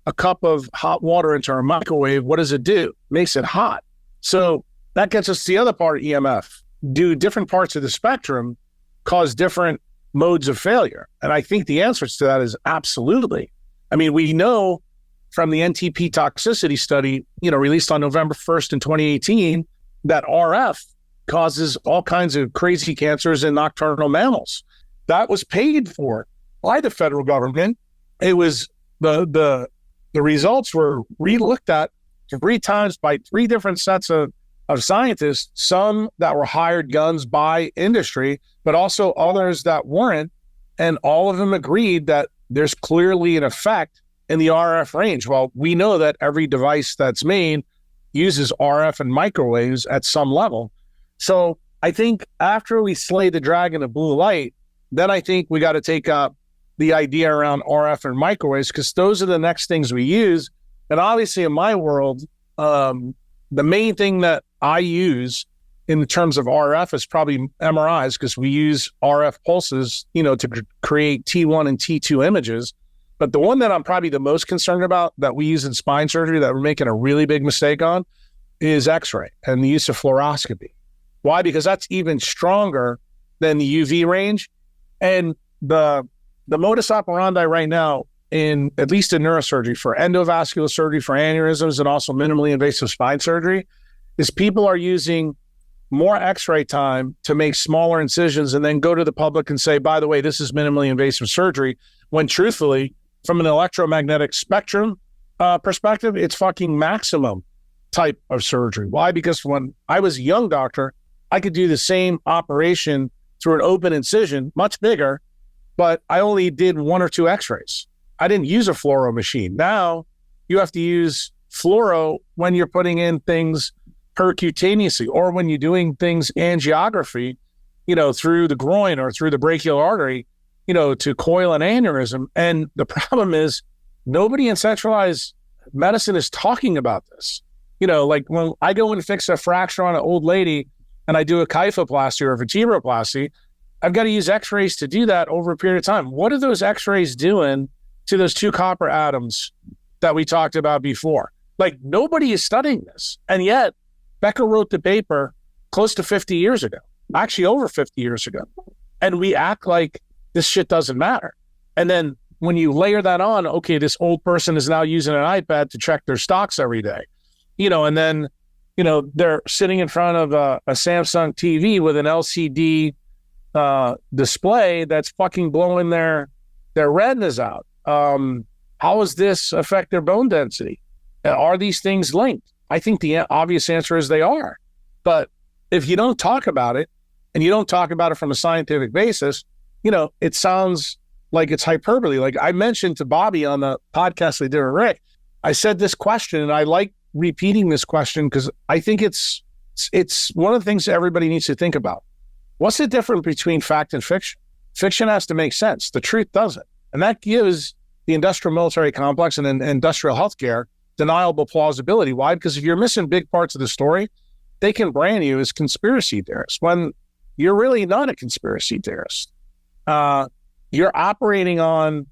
a cup of hot water into a microwave, what does it do? It makes it hot. So that gets us to the other part of EMF. Do different parts of the spectrum cause different modes of failure? And I think the answer to that is absolutely. I mean, we know from the NTP toxicity study, released on November 1st in 2018, that RF causes all kinds of crazy cancers in nocturnal mammals. That was paid for by the federal government. It was the results were re-looked at 3 times by 3 different sets of scientists, some that were hired guns by industry, but also others that weren't. And all of them agreed that there's clearly an effect in the RF range. Well, we know that every device that's made uses RF and microwaves at some level. So I think after we slay the dragon of blue light, then I think we got to take up the idea around RF and microwaves, because those are the next things we use. And obviously in my world, the main thing that I use in terms of RF is probably MRIs, because we use RF pulses, to create T1 and T2 images. But the one that I'm probably the most concerned about that we use in spine surgery that we're making a really big mistake on is X-ray and the use of fluoroscopy. Why? Because that's even stronger than the UV range. And the modus operandi right now, at least in neurosurgery, for endovascular surgery, for aneurysms, and also minimally invasive spine surgery, is people are using more X-ray time to make smaller incisions and then go to the public and say, by the way, this is minimally invasive surgery, when truthfully, from an electromagnetic spectrum perspective, it's fucking maximum type of surgery. Why? Because when I was a young doctor, I could do the same operation through an open incision, much bigger, but I only did 1 or 2 X-rays. I didn't use a fluoro machine. Now you have to use fluoro when you're putting in things percutaneously, or when you're doing things angiography, through the groin or through the brachial artery, to coil an aneurysm. And the problem is nobody in centralized medicine is talking about this. Like when I go and fix a fracture on an old lady and I do a kyphoplasty or a vertebroplasty, I've got to use x-rays to do that over a period of time. What are those x-rays doing to those two copper atoms that we talked about before? Like, nobody is studying this. And yet Becker wrote the paper close to 50 years ago, actually over 50 years ago. And we act like this shit doesn't matter. And then when you layer that on, okay, this old person is now using an iPad to check their stocks every day, and then, they're sitting in front of a Samsung TV with an LCD display that's fucking blowing their retinas out. How does this affect their bone density? Are these things linked? I think the obvious answer is they are. But if you don't talk about it, and you don't talk about it from a scientific basis, it sounds like it's hyperbole. Like I mentioned to Bobby on the podcast they did with Rick, I said this question, and I like repeating this question because I think it's one of the things that everybody needs to think about. What's the difference between fact and fiction? Fiction has to make sense. The truth doesn't. And that gives the industrial military complex and industrial healthcare deniable plausibility. Why? Because if you're missing big parts of the story, they can brand you as conspiracy theorists when you're really not a conspiracy theorist. You're operating on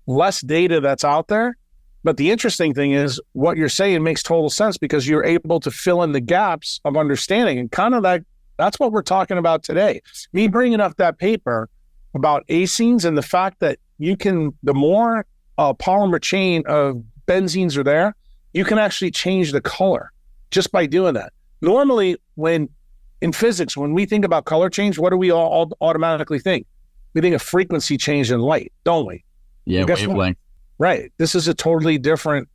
less data that's out there. But the interesting thing is what you're saying makes total sense because you're able to fill in the gaps of understanding. And kind of that's what we're talking about today. Me bringing up that paper about acenes and the fact that the more polymer chain of benzenes are there, you can actually change the color just by doing that. Normally, in physics, when we think about color change, what do we all automatically think? We think of frequency change in light, don't we? Yeah, wavelength. Right. This is a totally different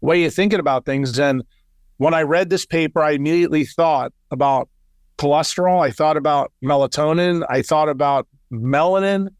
way of thinking about things. And when I read this paper, I immediately thought about cholesterol. I thought about melatonin. I thought about melanin,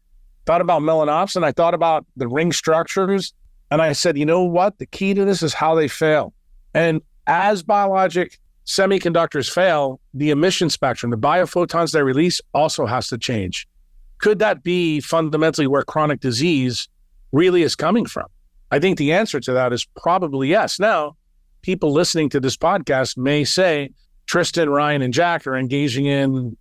thought about melanopsin. I thought about the ring structures. And I said, you know what? The key to this is how they fail. And as biologic semiconductors fail, the emission spectrum, the biophotons they release also has to change. Could that be fundamentally where chronic disease really is coming from? I think the answer to that is probably yes. Now, people listening to this podcast may say Tristan, Ryan, and Jack are engaging in,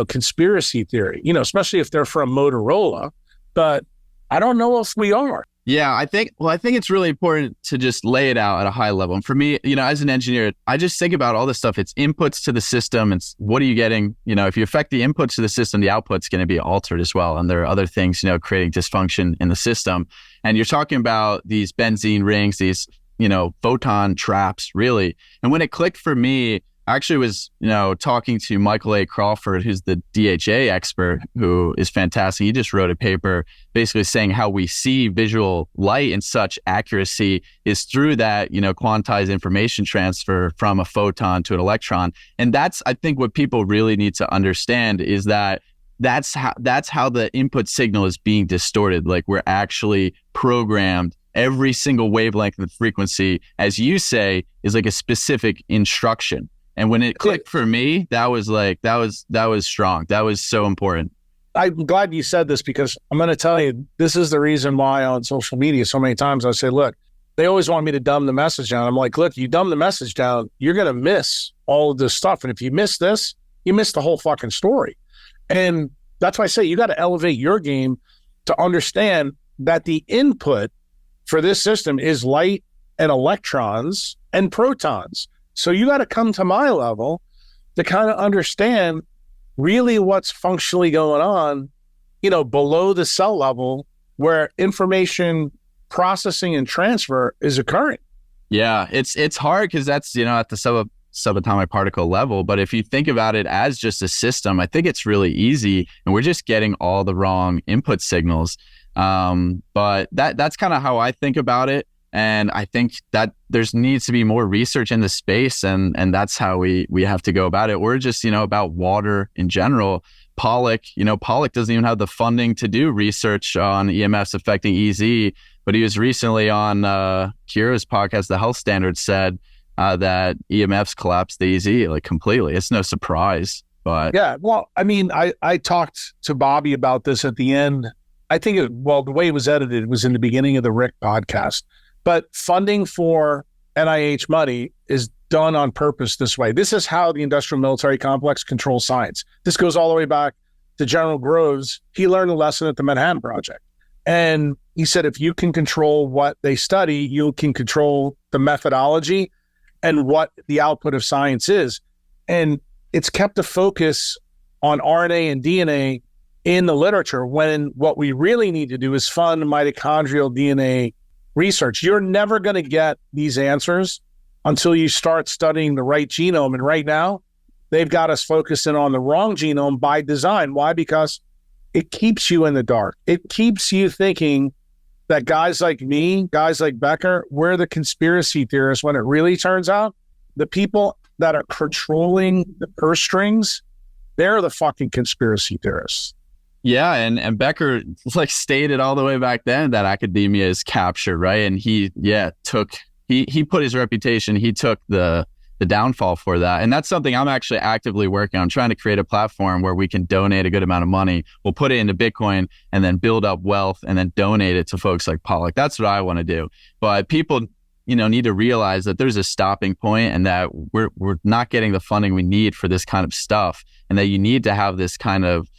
conspiracy theory, especially if they're from Motorola, but I don't know if we are. Yeah, I think it's really important to just lay it out at a high level. And for me, as an engineer, I just think about all this stuff. It's inputs to the system. It's what are you getting? If you affect the inputs to the system, the output's going to be altered as well. And there are other things, creating dysfunction in the system. And you're talking about these benzene rings, these, photon traps, really. And when it clicked for me, I actually was, talking to Michael A. Crawford, who's the DHA expert, who is fantastic. He just wrote a paper basically saying how we see visual light and such accuracy is through that, quantized information transfer from a photon to an electron. And that's, I think, what people really need to understand is that's how the input signal is being distorted. Like we're actually programmed. Every single wavelength of the frequency, as you say, is like a specific instruction. And when it clicked for me, that was strong. That was so important. I'm glad you said this because I'm going to tell you, this is the reason why on social media so many times I say, look, they always want me to dumb the message down. I'm like, look, you dumb the message down, you're going to miss all of this stuff. And if you miss this, you miss the whole fucking story. And that's why I say you got to elevate your game to understand that the input for this system is light and electrons and protons. So you got to come to my level to kind of understand really what's functionally going on, below the cell level where information processing and transfer is occurring. Yeah, it's hard because that's, at the subatomic particle level. But if you think about it as just a system, I think it's really easy and we're just getting all the wrong input signals. But that's kind of how I think about it. And I think that there's needs to be more research in the space, and that's how we have to go about it. We're just, about water in general. Pollock doesn't even have the funding to do research on EMFs affecting EZ, but he was recently on Kira's podcast, The Health Standard, said that EMFs collapse the EZ like completely. It's no surprise, but yeah. Well, I mean, I talked to Bobby about this at the end. I think the way it was edited was in the beginning of the Rick podcast. But funding for NIH money is done on purpose this way. This is how the industrial military complex controls science. This goes all the way back to General Groves, he learned a lesson at the Manhattan Project. And he said, if you can control what they study, you can control the methodology and what the output of science is. And it's kept a focus on RNA and DNA in the literature, when what we really need to do is fund mitochondrial DNA research. You're never going to get these answers until you start studying the right genome. And right now, they've got us focusing on the wrong genome by design. Why? Because it keeps you in the dark. It keeps you thinking that guys like me, guys like Becker, we're the conspiracy theorists, when it really turns out the people that are controlling the purse strings, they're the fucking conspiracy theorists. Yeah, and Becker like stated all the way back then that academia is captured, right? And he put his reputation, he took the downfall for that. And that's something I'm actually actively working on, trying to create a platform where we can donate a good amount of money. We'll put it into Bitcoin and then build up wealth and then donate it to folks like Pollock. That's what I want to do. But people, need to realize that there's a stopping point and that we're not getting the funding we need for this kind of stuff, and that you need to have this kind of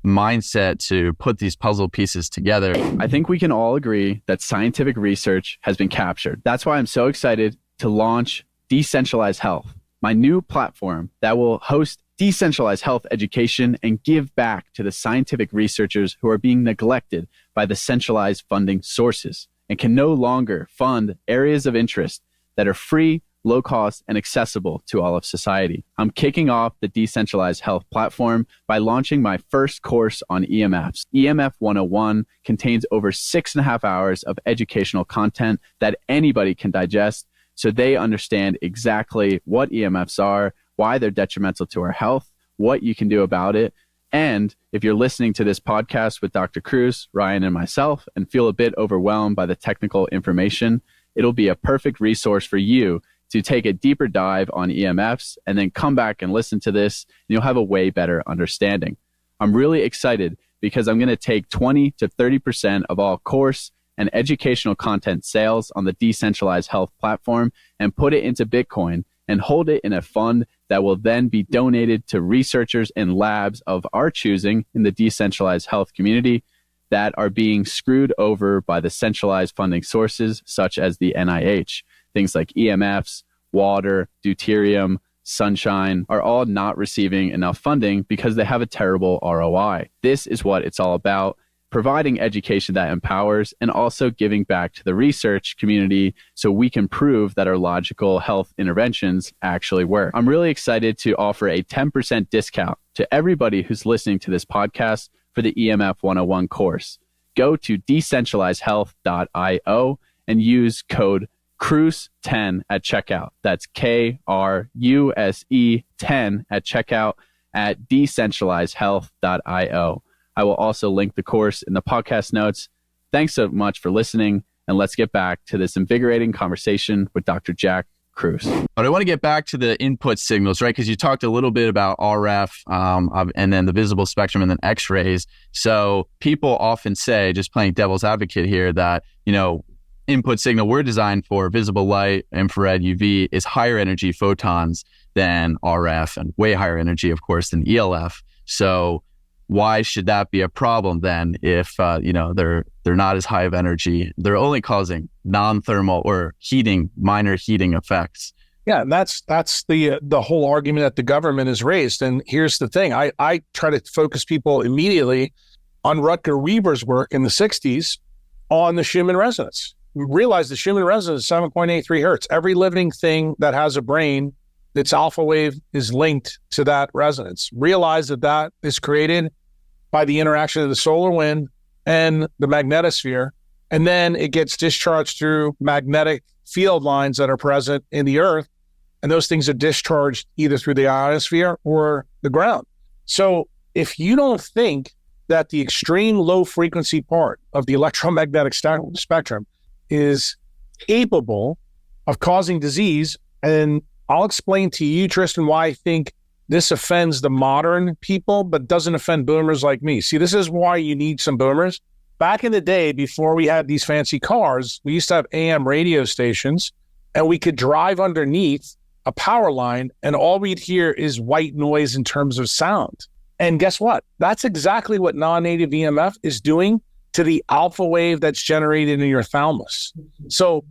mindset to put these puzzle pieces together. I think we can all agree that scientific research has been captured. That's why I'm so excited to launch Decentralized Health, my new platform that will host decentralized health education and give back to the scientific researchers who are being neglected by the centralized funding sources and can no longer fund areas of interest that are free, low cost, and accessible to all of society. I'm kicking off the Decentralized Health platform by launching my first course on EMFs. EMF 101 contains over 6.5 hours of educational content that anybody can digest, so they understand exactly what EMFs are, why they're detrimental to our health, what you can do about it. And if you're listening to this podcast with Dr. Kruse, Ryan, and myself and feel a bit overwhelmed by the technical information, it'll be a perfect resource for you to take a deeper dive on EMFs and then come back and listen to this, and you'll have a way better understanding. I'm really excited because I'm going to take 20 to 30% of all course and educational content sales on the Decentralized Health platform and put it into Bitcoin and hold it in a fund that will then be donated to researchers and labs of our choosing in the decentralized health community that are being screwed over by the centralized funding sources such as the NIH. Things like EMFs, water, deuterium, sunshine are all not receiving enough funding because they have a terrible ROI. This is what it's all about: providing education that empowers and also giving back to the research community so we can prove that our logical health interventions actually work. I'm really excited to offer a 10% discount to everybody who's listening to this podcast for the EMF 101 course. Go to decentralizedhealth.io and use code Kruse10 at checkout. That's KRUSE 10 at checkout at decentralizedhealth.io. I will also link the course in the podcast notes. Thanks so much for listening, and let's get back to this invigorating conversation with Dr. Jack Kruse. But I want to get back to the input signals, right? Because you talked a little bit about RF and then the visible spectrum and then X-rays. So people often say, just playing devil's advocate here, that, input signal we're designed for, visible light, infrared, UV, is higher energy photons than RF and way higher energy, of course, than ELF. So why should that be a problem then if, they're not as high of energy? They're only causing non-thermal or minor heating effects. Yeah, and that's the whole argument that the government has raised. And here's the thing. I try to focus people immediately on Rutger Weber's work in the 60s on the Schumann resonance. We realized the Schumann resonance is 7.83 hertz. Every living thing that has a brain, its alpha wave is linked to that resonance. Realize that is created by the interaction of the solar wind and the magnetosphere, and then it gets discharged through magnetic field lines that are present in the Earth, and those things are discharged either through the ionosphere or the ground. So if you don't think that the extreme low frequency part of the electromagnetic spectrum is capable of causing disease, and I'll explain to you, Tristan, why I think this offends the modern people, but doesn't offend boomers like me. See, this is why you need some boomers. Back in the day, before we had these fancy cars, we used to have AM radio stations, and we could drive underneath a power line, and all we'd hear is white noise in terms of sound. And guess what? That's exactly what non-native EMF is doing to the alpha wave that's generated in your thalamus. So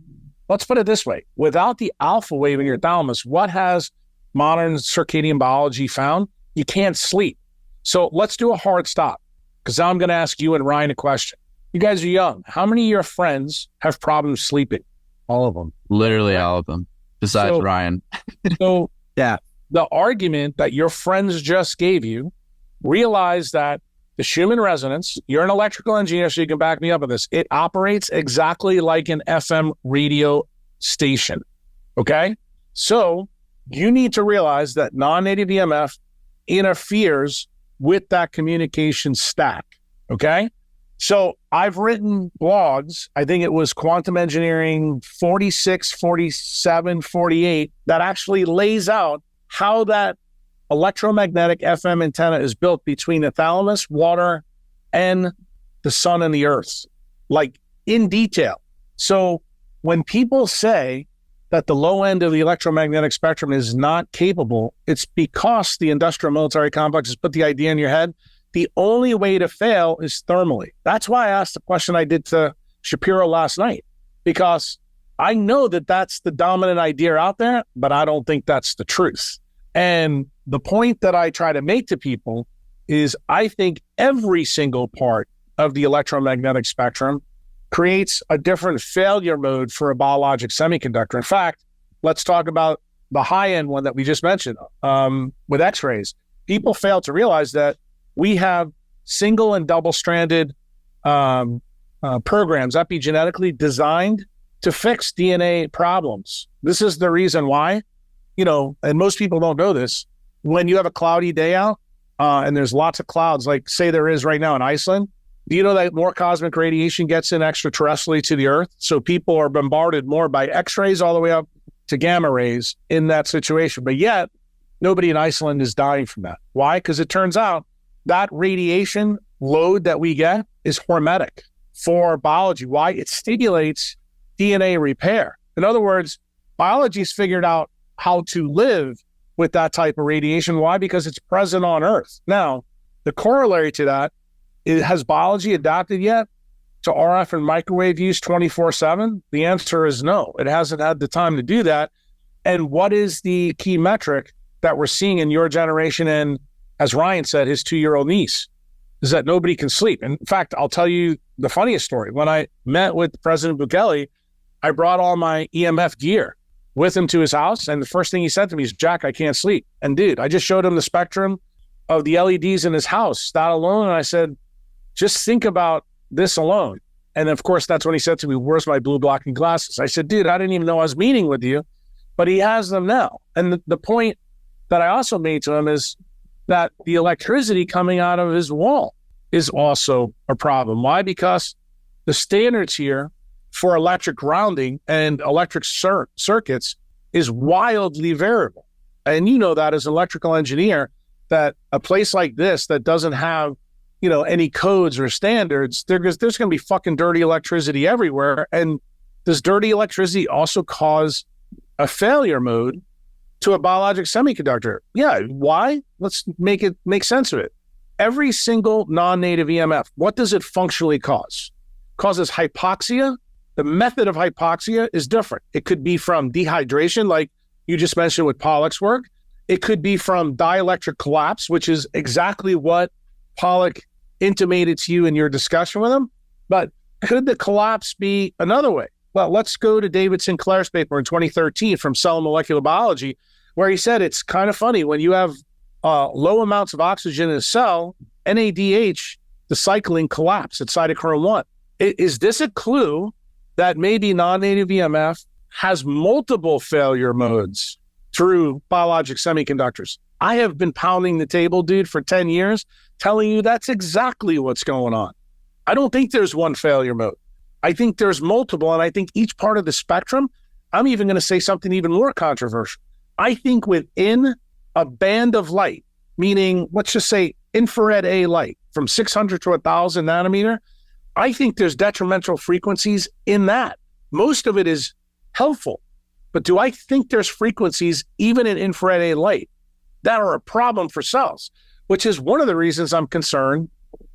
let's put it this way. Without the alpha wave in your thalamus, what has modern circadian biology found? You can't sleep. So let's do a hard stop, because now I'm going to ask you and Ryan a question. You guys are young. How many of your friends have problems sleeping? All of them. Literally all of them, besides Ryan. So yeah, the argument that your friends just gave you, realize that the Schumann resonance, you're an electrical engineer, so you can back me up on this. It operates exactly like an FM radio station. Okay? So you need to realize that non-native EMF interferes with that communication stack. Okay? So I've written blogs, I think it was Quantum Engineering 46, 47, 48, that actually lays out how that electromagnetic FM antenna is built between the thalamus, water, and the sun and the earth, like in detail. So when people say that the low end of the electromagnetic spectrum is not capable, it's because the industrial military complex has put the idea in your head. The only way to fail is thermally. That's why I asked the question I did to Shapiro last night, because I know that that's the dominant idea out there, but I don't think that's the truth. And the point that I try to make to people is I think every single part of the electromagnetic spectrum creates a different failure mode for a biologic semiconductor. In fact, let's talk about the high-end one that we just mentioned with X-rays. People fail to realize that we have single and double-stranded programs epigenetically designed to fix DNA problems. This is the reason why, and most people don't know this, when you have a cloudy day out and there's lots of clouds, like say there is right now in Iceland, do you know that more cosmic radiation gets in extraterrestrially to the Earth? So people are bombarded more by X-rays all the way up to gamma rays in that situation. But yet, nobody in Iceland is dying from that. Why? Because it turns out that radiation load that we get is hormetic for biology. Why? It stimulates DNA repair. In other words, biology's figured out how to live with that type of radiation. Why? Because it's present on Earth. Now, the corollary to that is, has biology adapted yet to RF and microwave use 24/7? The answer is no. It hasn't had the time to do that. And what is the key metric that we're seeing in your generation and, as Ryan said, his 2-year-old niece, is that nobody can sleep. In fact, I'll tell you the funniest story. When I met with President Bukele, I brought all my EMF gear with him to his house. And the first thing he said to me is, Jack, I can't sleep. And dude, I just showed him the spectrum of the LEDs in his house, that alone. And I said, just think about this alone. And of course, that's when he said to me, where's my blue blocking glasses? I said, dude, I didn't even know I was meeting with you, but he has them now. And the point that I also made to him is that the electricity coming out of his wall is also a problem. Why? Because the standards here for electric grounding and electric circuits is wildly variable. And you know that as an electrical engineer, that a place like this that doesn't have, any codes or standards, there's going to be fucking dirty electricity everywhere. And does dirty electricity also cause a failure mode to a biologic semiconductor? Yeah. Why? Let's make sense of it. Every single non-native EMF, what does it functionally cause? Causes hypoxia. The method of hypoxia is different. It could be from dehydration, like you just mentioned with Pollock's work. It could be from dielectric collapse, which is exactly what Pollock intimated to you in your discussion with him. But could the collapse be another way? Well, let's go to David Sinclair's paper in 2013 from Cell and Molecular Biology, where he said it's kind of funny when you have low amounts of oxygen in a cell, NADH, the cycling collapse at cytochrome 1. Is this a clue that maybe non-native EMF has multiple failure modes through biologic semiconductors? I have been pounding the table, dude, for 10 years, telling you that's exactly what's going on. I don't think there's one failure mode. I think there's multiple, and I think each part of the spectrum, I'm even going to say something even more controversial. I think within a band of light, meaning, let's just say infrared A light from 600 to 1,000 nanometer, I think there's detrimental frequencies in that. Most of it is helpful. But do I think there's frequencies, even in infrared A light, that are a problem for cells? which is one of the reasons I'm concerned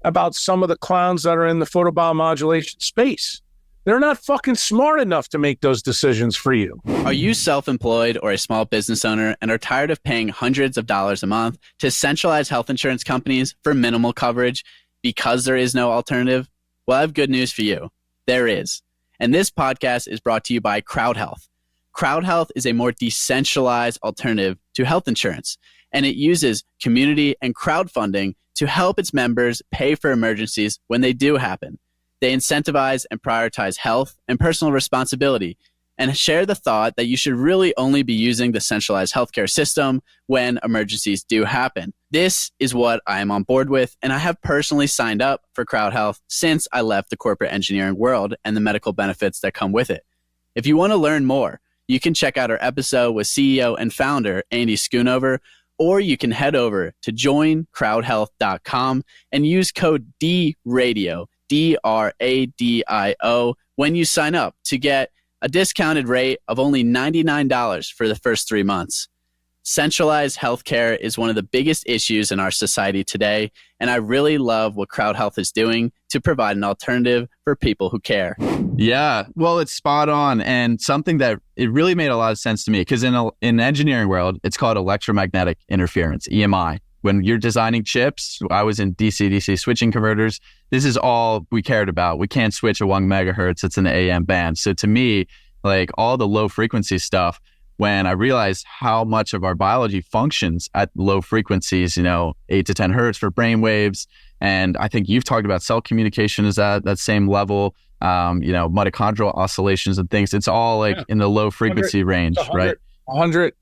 about some of the clowns that are in the photobiomodulation space. They're not fucking smart enough to make those decisions for you. Are you self-employed or a small business owner and are tired of paying hundreds of dollars a month to centralized health insurance companies for minimal coverage because there is no alternative? Well, I have good news for you. There is. And this podcast is brought to you by CrowdHealth. CrowdHealth is a more decentralized alternative to health insurance, and it uses community and crowdfunding to help its members pay for emergencies when they do happen. They incentivize and prioritize health and personal responsibility and share the thought that you should really only be using the centralized healthcare system when emergencies do happen. This is what I am on board with, and I have personally signed up for CrowdHealth since I left the corporate engineering world and the medical benefits that come with it. If you want to learn more, you can check out our episode with CEO and founder Andy Schoonover, or you can head over to joincrowdhealth.com and use code DRADIO, DRADIO, when you sign up to get a discounted rate of only $99 for the first 3 months. Centralized healthcare is one of the biggest issues in our society today, and I really love what CrowdHealth is doing to provide an alternative for people who care. Yeah, well, it's spot on, and something that it really made a lot of sense to me, because in the engineering world, it's called electromagnetic interference, EMI. When you're designing chips, I was in DC-DC switching converters. This is all we cared about. We can't switch a 1 megahertz. It's an AM band. So to me, like all the low frequency stuff, when I realized how much of our biology functions at low frequencies, 8 to 10 hertz for brain waves. And I think you've talked about cell communication is at that same level, mitochondrial oscillations and things. It's all in the low frequency range, right? 100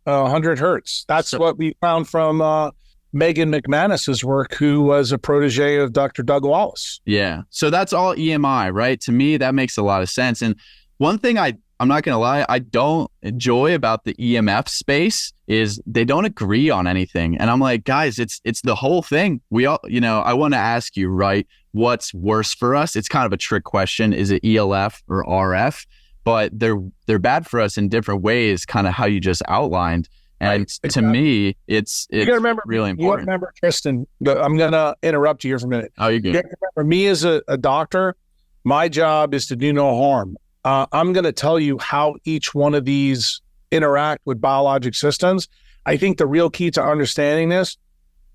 hertz. That's what we found from Megan McManus's work, who was a protege of Dr. Doug Wallace. Yeah. So that's all EMI, right? To me, that makes a lot of sense. And one thing I'm not going to lie, I don't enjoy about the EMF space is they don't agree on anything. And I'm like, guys, it's the whole thing. We all, I want to ask you, right, what's worse for us? It's kind of a trick question. Is it ELF or RF? But they're bad for us in different ways, kind of how you just outlined. And to me, it's really important. You remember, Tristan, I'm going to interrupt you here for a minute. Oh, you're good. You remember, me as a doctor, my job is to do no harm. I'm going to tell you how each one of these interact with biologic systems. I think the real key to understanding this,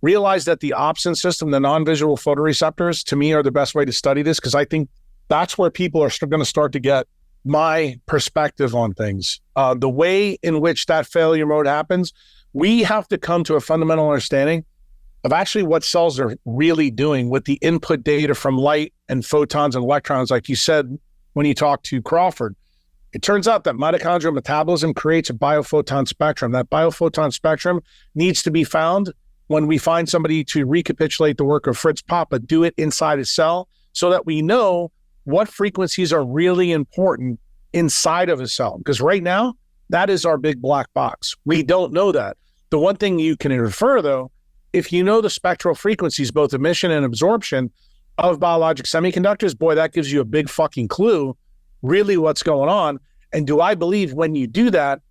realize that the opsin system, the non-visual photoreceptors, to me are the best way to study this, because I think that's where people are going to start to get my perspective on things. The way in which that failure mode happens, we have to come to a fundamental understanding of actually what cells are really doing with the input data from light and photons and electrons, like you said when you talked to Crawford. It turns out that mitochondrial metabolism creates a biophoton spectrum. That biophoton spectrum needs to be found when we find somebody to recapitulate the work of Fritz Papa, do it inside a cell so that we know what frequencies are really important inside of a cell. Because right now, that is our big black box. We don't know that. The one thing you can infer, though, if you know the spectral frequencies, both emission and absorption of biologic semiconductors, boy, that gives you a big fucking clue really what's going on. And do I believe when you do that,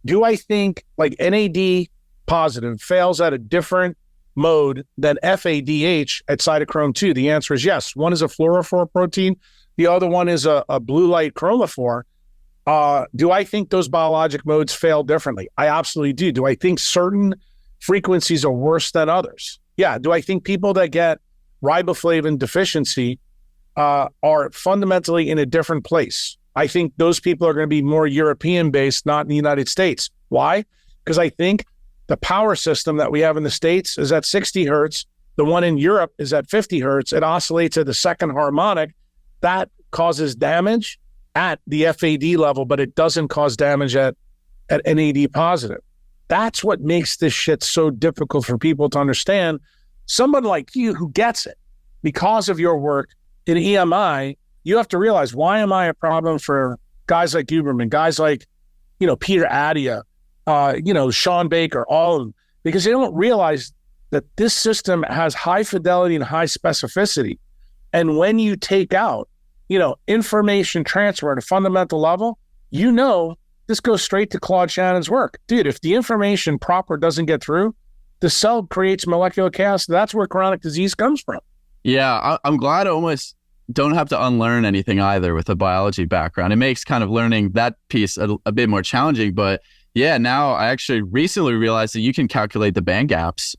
do I think like NAD positive fails at a different mode than FADH at cytochrome 2? The answer is yes. One is a fluorophore protein. The other one is a blue light chromophore. Do I think those biologic modes fail differently? I absolutely do. Do I think certain frequencies are worse than others? Yeah. Do I think people that get riboflavin deficiency are fundamentally in a different place? I think those people are going to be more European-based, not in the United States. Why? Because I think the power system that we have in the States is at 60 hertz. The one in Europe is at 50 hertz. It oscillates at the second harmonic. That causes damage at the FAD level, but it doesn't cause damage at NAD positive. That's what makes this shit so difficult for people to understand. Someone like you who gets it because of your work in EMI, you have to realize, why am I a problem for guys like Huberman, guys like, Peter Adia, Sean Baker, all of them, because they don't realize that this system has high fidelity and high specificity. And when you take out, information transfer at a fundamental level, this goes straight to Claude Shannon's work. Dude, if the information proper doesn't get through, the cell creates molecular chaos. That's where chronic disease comes from. Yeah, I'm glad I almost don't have to unlearn anything either with a biology background. It makes kind of learning that piece a bit more challenging. But yeah, now I actually recently realized that you can calculate the band gaps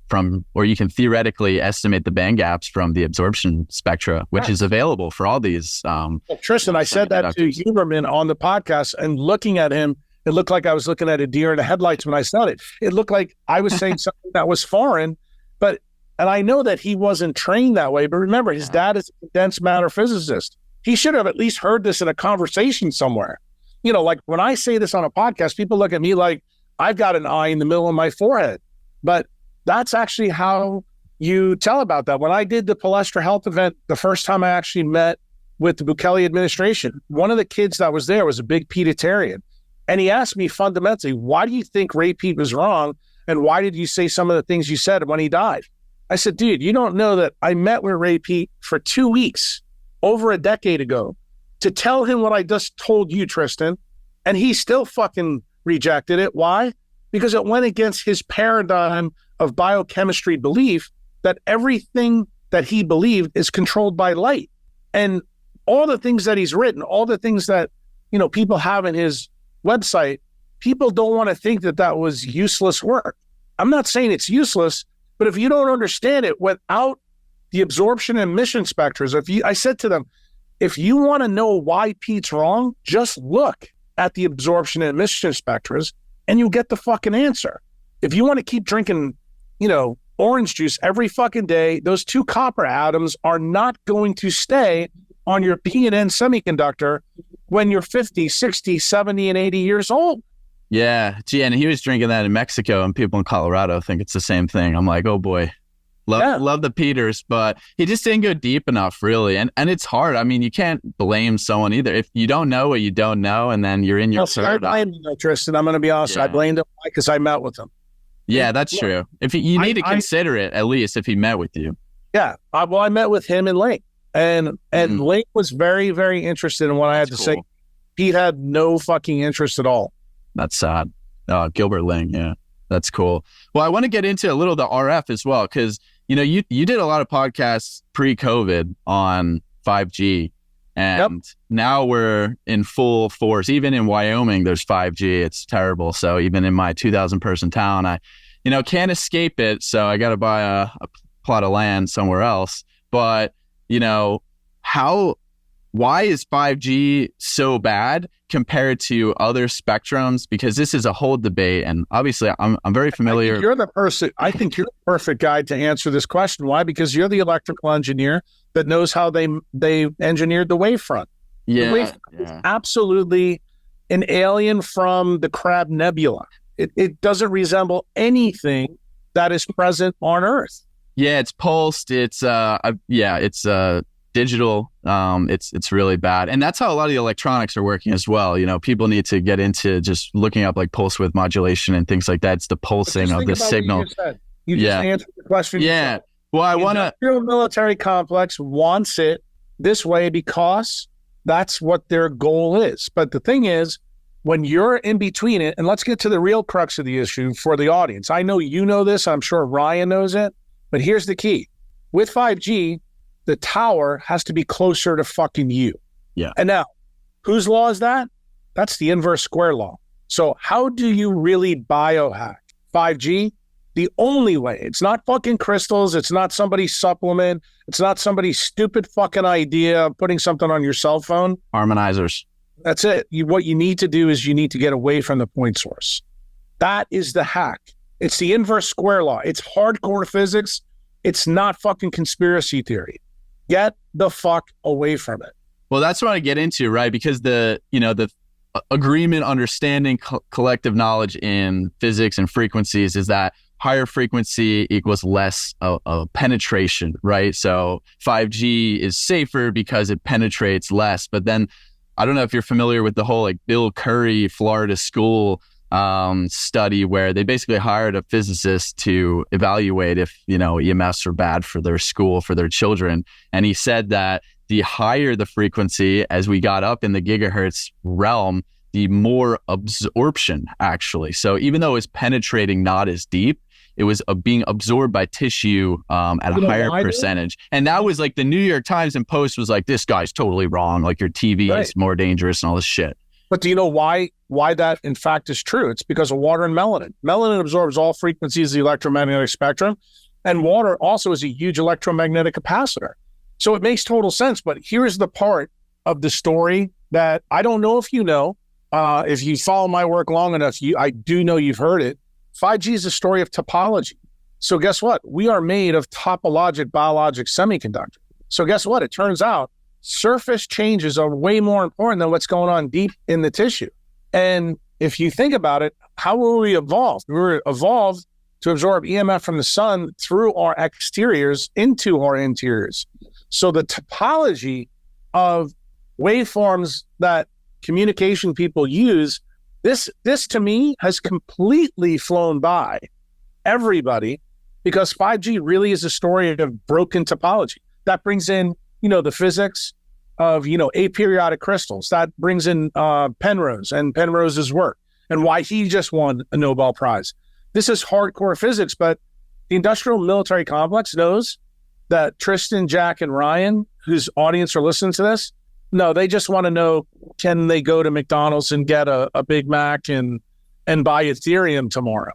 or you can theoretically estimate the band gaps from the absorption spectra, which is available for all these. Well, Tristan, I said that to Huberman on the podcast, and looking at him, it looked like I was looking at a deer in the headlights when I said it. It looked like I was saying something that was foreign, and I know that he wasn't trained that way. But remember, his dad is a condensed matter physicist. He should have at least heard this in a conversation somewhere. You know, like when I say this on a podcast, people look at me like I've got an eye in the middle of my forehead. But that's actually how you tell about that. When I did the Palestra Health event, the first time I actually met with the Bukele administration, one of the kids that was there was a big peditarian. And he asked me fundamentally, why do you think Ray Pete was wrong? And why did you say some of the things you said when he died? I said, dude, you don't know that I met with Ray Pete for 2 weeks over a decade ago to tell him what I just told you, Tristan, and he still fucking rejected it. Why? Because it went against his paradigm of biochemistry belief that everything that he believed is controlled by light. And all the things that he's written, all the things that, you know, people have in his website, people don't want to think that that was useless work. I'm not saying it's useless, but if you don't understand it without the absorption and emission spectras, I said to them, if you want to know why Pete's wrong, just look at the absorption and emission spectras and you'll get the fucking answer. If you want to keep drinking, you know, orange juice every fucking day, those 2 copper atoms are not going to stay on your P and N semiconductor when you're 50, 60, 70, and 80 years old. Yeah. Gee, and he was drinking that in Mexico, and people in Colorado think it's the same thing. I'm like, oh boy, love the Peters, but he just didn't go deep enough, really. And it's hard. I mean, you can't blame someone either. If you don't know what you don't know, and then you're in your I blamed him, Tristan. I'm going to be honest. Yeah. I blamed him because I met with him. Yeah, that's true. If you need to consider it, at least if he met with you. Yeah. I met with him and Link. And Link was very, very interested in what I had to say. Pete had no fucking interest at all. That's sad. Gilbert Ling, yeah. That's cool. Well, I want to get into a little of the RF as well, because, you know, you did a lot of podcasts pre-COVID on 5G, and now we're in full force. Even in Wyoming, there's 5G. It's terrible. So even in my 2,000 person town, I, you know, can't escape it. So I got to buy a plot of land somewhere else. But, you know, why is 5G so bad compared to other spectrums? Because this is a whole debate, and obviously I'm very familiar. I think you're the perfect guy to answer this question. Why? Because you're the electrical engineer that knows how they engineered the wavefront. Yeah, the wavefront is absolutely an alien from the Crab Nebula. It doesn't resemble anything that is present on Earth. Yeah, it's pulsed. It's digital. It's really bad. And that's how a lot of the electronics are working as well. You know, people need to get into just looking up like pulse width modulation and things like that. It's the pulsing of the signal. You just answered the question. Yeah. Well, I want to. The military complex wants it this way because that's what their goal is. But the thing is, when you're in between it, and let's get to the real crux of the issue for the audience. I know you know this. I'm sure Ryan knows it. But here's the key. With 5G, the tower has to be closer to fucking you. Yeah. And now, whose law is that? That's the inverse square law. So how do you really biohack 5G? The only way. It's not fucking crystals. It's not somebody's supplement. It's not somebody's stupid fucking idea of putting something on your cell phone. Harmonizers. That's it. What you need to do is you need to get away from the point source. That is the hack. It's the inverse square law. It's hardcore physics. It's not fucking conspiracy theory. Get the fuck away from it. Well, that's what I get into, right? Because the agreement, understanding, collective knowledge in physics and frequencies is that higher frequency equals less penetration, right? So 5G is safer because it penetrates less. But then I don't know if you're familiar with the whole like Bill Curry Florida school study where they basically hired a physicist to evaluate if, you know, EMFs are bad for their school, for their children. And he said that the higher the frequency, as we got up in the gigahertz realm, the more absorption actually. So even though it's penetrating not as deep, it was being absorbed by tissue at a higher percentage. And that was like the New York Times and Post was like, this guy's totally wrong. Like your TV is more dangerous and all this shit. But do you know why that in fact is true? It's because of water and melanin. Melanin absorbs all frequencies of the electromagnetic spectrum, and water also is a huge electromagnetic capacitor. So it makes total sense. But here's the part of the story that I don't know if you know. If you follow my work long enough, I do know you've heard it. 5G is a story of topology. So guess what? We are made of topologic biologic semiconductor. So guess what? It turns out surface changes are way more important than what's going on deep in the tissue. And if you think about it, how were we evolved? We were evolved to absorb EMF from the sun through our exteriors into our interiors. So the topology of waveforms that communication people use, this to me has completely flown by everybody, because 5G really is a story of broken topology. That brings in, the physics of, aperiodic crystals. That brings in Penrose and Penrose's work and why he just won a Nobel Prize. This is hardcore physics, but the industrial military complex knows that Tristan, Jack, and Ryan, whose audience are listening to this, no, they just want to know, can they go to McDonald's and get a Big Mac and buy Ethereum tomorrow?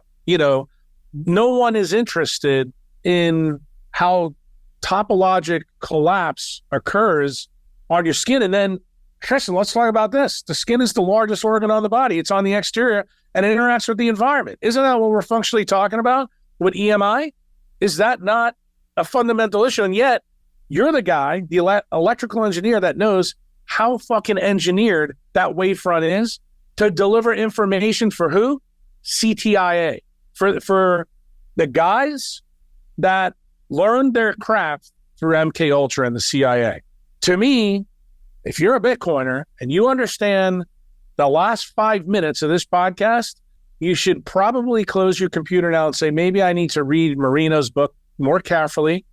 No one is interested in how topologic collapse occurs on your skin. And then, Tristan, let's talk about this. The skin is the largest organ on the body. It's on the exterior and it interacts with the environment. Isn't that what we're functionally talking about with EMI? Is that not a fundamental issue? And yet, you're the guy, the electrical engineer that knows how fucking engineered that wavefront is to deliver information for who? CTIA. For the guys that learned their craft through MK Ultra and the CIA. To me, if you're a Bitcoiner and you understand the last 5 minutes of this podcast, you should probably close your computer now and say, maybe I need to read Marino's book more carefully.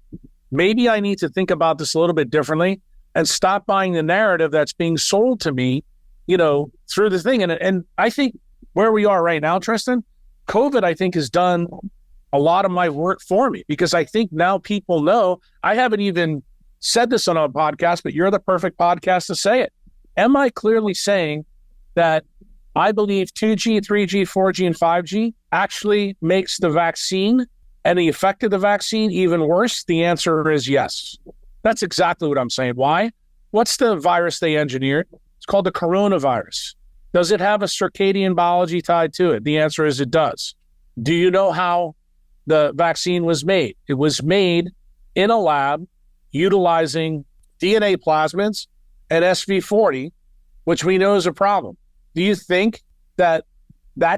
Maybe I need to think about this a little bit differently and stop buying the narrative that's being sold to me, through the thing. And I think where we are right now, Tristan, COVID, I think, has done a lot of my work for me, because I think now people know. I haven't even said this on a podcast, but you're the perfect podcast to say it. Am I clearly saying that I believe 2G, 3G, 4G, and 5G actually makes the vaccine and the effect of the vaccine even worse? The answer is yes. That's exactly what I'm saying. Why? What's the virus they engineered? It's called the coronavirus. Does it have a circadian biology tied to it? The answer is it does. Do you know how the vaccine was made? It was made in a lab utilizing DNA plasmids and SV40, which we know is a problem. Do you think that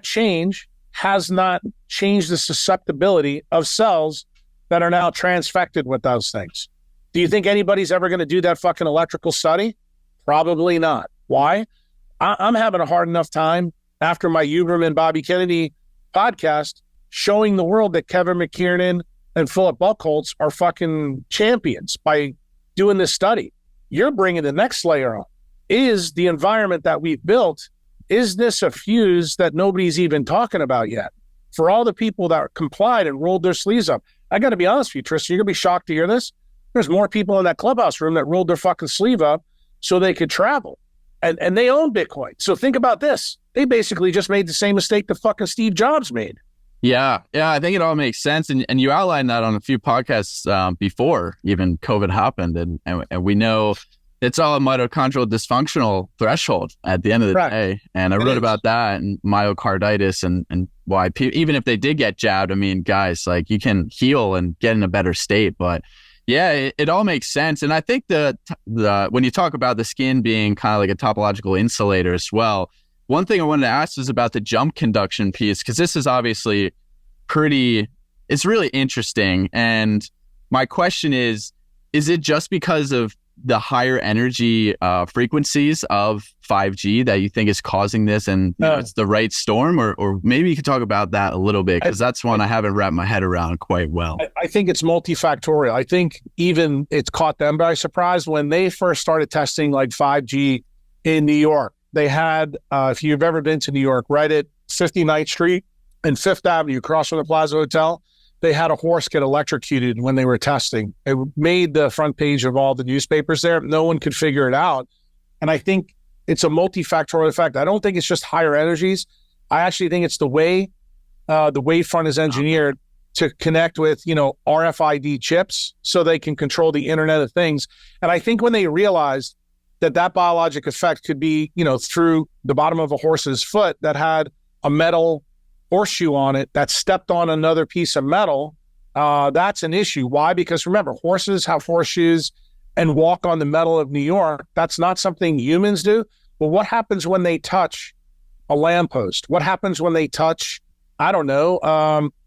change has not changed the susceptibility of cells that are now transfected with those things? Do you think anybody's ever going to do that fucking electrical study? Probably not. Why? I'm having a hard enough time after my Huberman Bobby Kennedy podcast showing the world that Kevin McKiernan and Philip Buchholz are fucking champions by doing this study. You're bringing the next layer on. Is the environment that we've built, is this a fuse that nobody's even talking about yet? For all the people that complied and rolled their sleeves up, I got to be honest with you, Tristan, you're going to be shocked to hear this. There's more people in that clubhouse room that rolled their fucking sleeve up so they could travel. And they own Bitcoin. So think about this. They basically just made the same mistake that fucking Steve Jobs made. Yeah, I think it all makes sense. And you outlined that on a few podcasts before even COVID happened. And we know it's all a mitochondrial dysfunctional threshold at the end of the day. And I wrote about that and myocarditis and why even if they did get jabbed, I mean, guys, like you can heal and get in a better state. But yeah, it all makes sense. And I think the when you talk about the skin being kind of like a topological insulator as well, one thing I wanted to ask is about the jump conduction piece, because this is obviously it's really interesting. And my question is it just because of the higher energy frequencies of 5G that you think is causing this and it's the right storm? Or maybe you could talk about that a little bit, because that's one I haven't wrapped my head around quite well. I think it's multifactorial. I think even it's caught them by surprise when they first started testing like 5G in New York. They had, if you've ever been to New York, right at 59th Street and 5th Avenue across from the Plaza Hotel, they had a horse get electrocuted when they were testing. It made the front page of all the newspapers there. No one could figure it out. And I think it's a multifactorial effect. I don't think it's just higher energies. I actually think it's the way the wavefront is engineered to connect with, RFID chips so they can control the Internet of Things. And I think when they realized that biologic effect could be, through the bottom of a horse's foot that had a metal horseshoe on it that stepped on another piece of metal, that's an issue. Why? Because remember, horses have horseshoes and walk on the metal of New York. That's not something humans do. Well, what happens when they touch a lamppost? What happens when they touch, I don't know,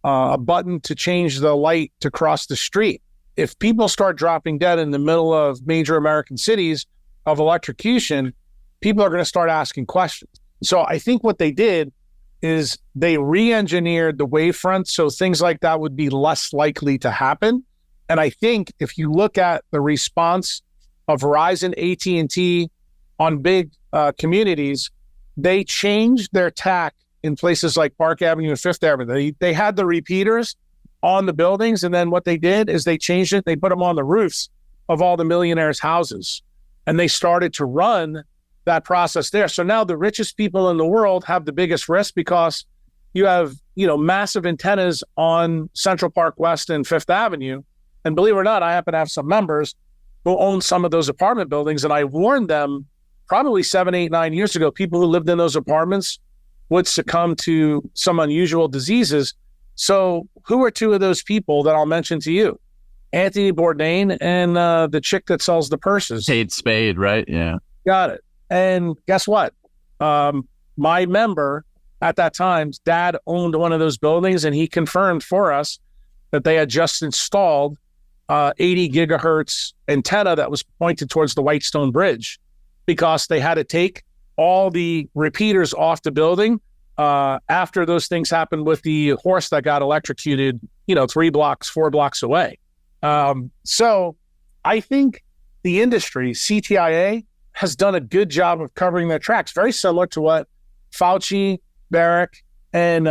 a button to change the light to cross the street? If people start dropping dead in the middle of major American cities of electrocution, people are going to start asking questions. So I think what they did is they re-engineered the wavefront so things like that would be less likely to happen. And I think if you look at the response of Verizon, AT&T on big communities, they changed their tack in places like Park Avenue and Fifth Avenue. They had the repeaters on the buildings, and then what they did is they changed it. They put them on the roofs of all the millionaires' houses, and they started to run that process there. So now the richest people in the world have the biggest risk because you have, massive antennas on Central Park West and Fifth Avenue. And believe it or not, I happen to have some members who own some of those apartment buildings. And I warned them probably 7, 8, 9 years ago, people who lived in those apartments would succumb to some unusual diseases. So who are two of those people that I'll mention to you? Anthony Bourdain and the chick that sells the purses. Kate Spade, right? Yeah. Got it. And guess what? My member at that time, dad owned one of those buildings, and he confirmed for us that they had just installed 80 gigahertz antenna that was pointed towards the Whitestone Bridge because they had to take all the repeaters off the building after those things happened with the horse that got electrocuted, 3 blocks, 4 blocks away. So I think the industry, CTIA, has done a good job of covering their tracks, very similar to what Fauci, Barrick, and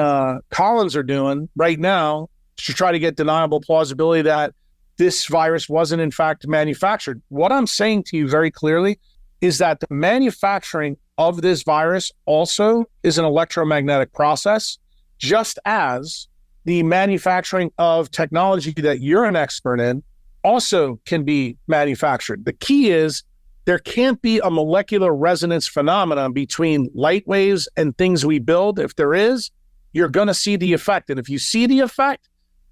Collins are doing right now to try to get deniable plausibility that this virus wasn't in fact manufactured. What I'm saying to you very clearly is that the manufacturing of this virus also is an electromagnetic process, just as the manufacturing of technology that you're an expert in also can be manufactured. The key is there can't be a molecular resonance phenomenon between light waves and things we build. If there is, you're going to see the effect. And if you see the effect,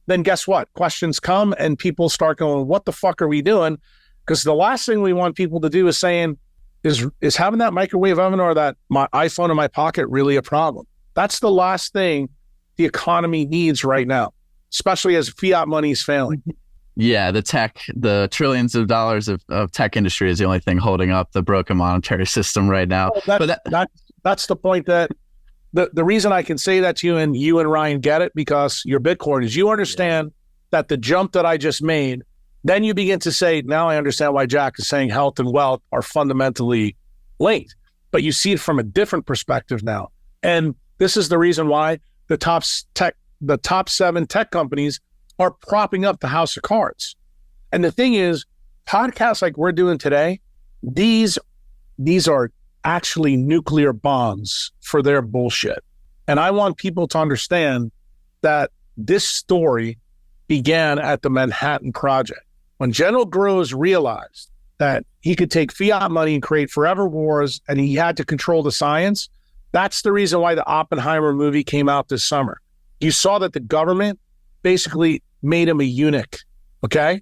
then guess what? Questions come and people start going, what the fuck are we doing? Because the last thing we want people to do is saying, is having that microwave oven or that my iPhone in my pocket really a problem? That's the last thing the economy needs right now, especially as fiat money is failing. Yeah, the trillions of dollars of tech industry is the only thing holding up the broken monetary system right now. That's the point that the reason I can say that to you and Ryan get it, because you're Bitcoiners, you understand that the jump that I just made, then you begin to say, now I understand why Jack is saying health and wealth are fundamentally linked, but you see it from a different perspective now. And this is the reason why the top 7 tech companies are propping up the house of cards. And the thing is, podcasts like we're doing today, these are actually nuclear bombs for their bullshit. And I want people to understand that this story began at the Manhattan Project. When General Groves realized that he could take fiat money and create forever wars, and he had to control the science, that's the reason why the Oppenheimer movie came out this summer. You saw that the government basically made him a eunuch, okay?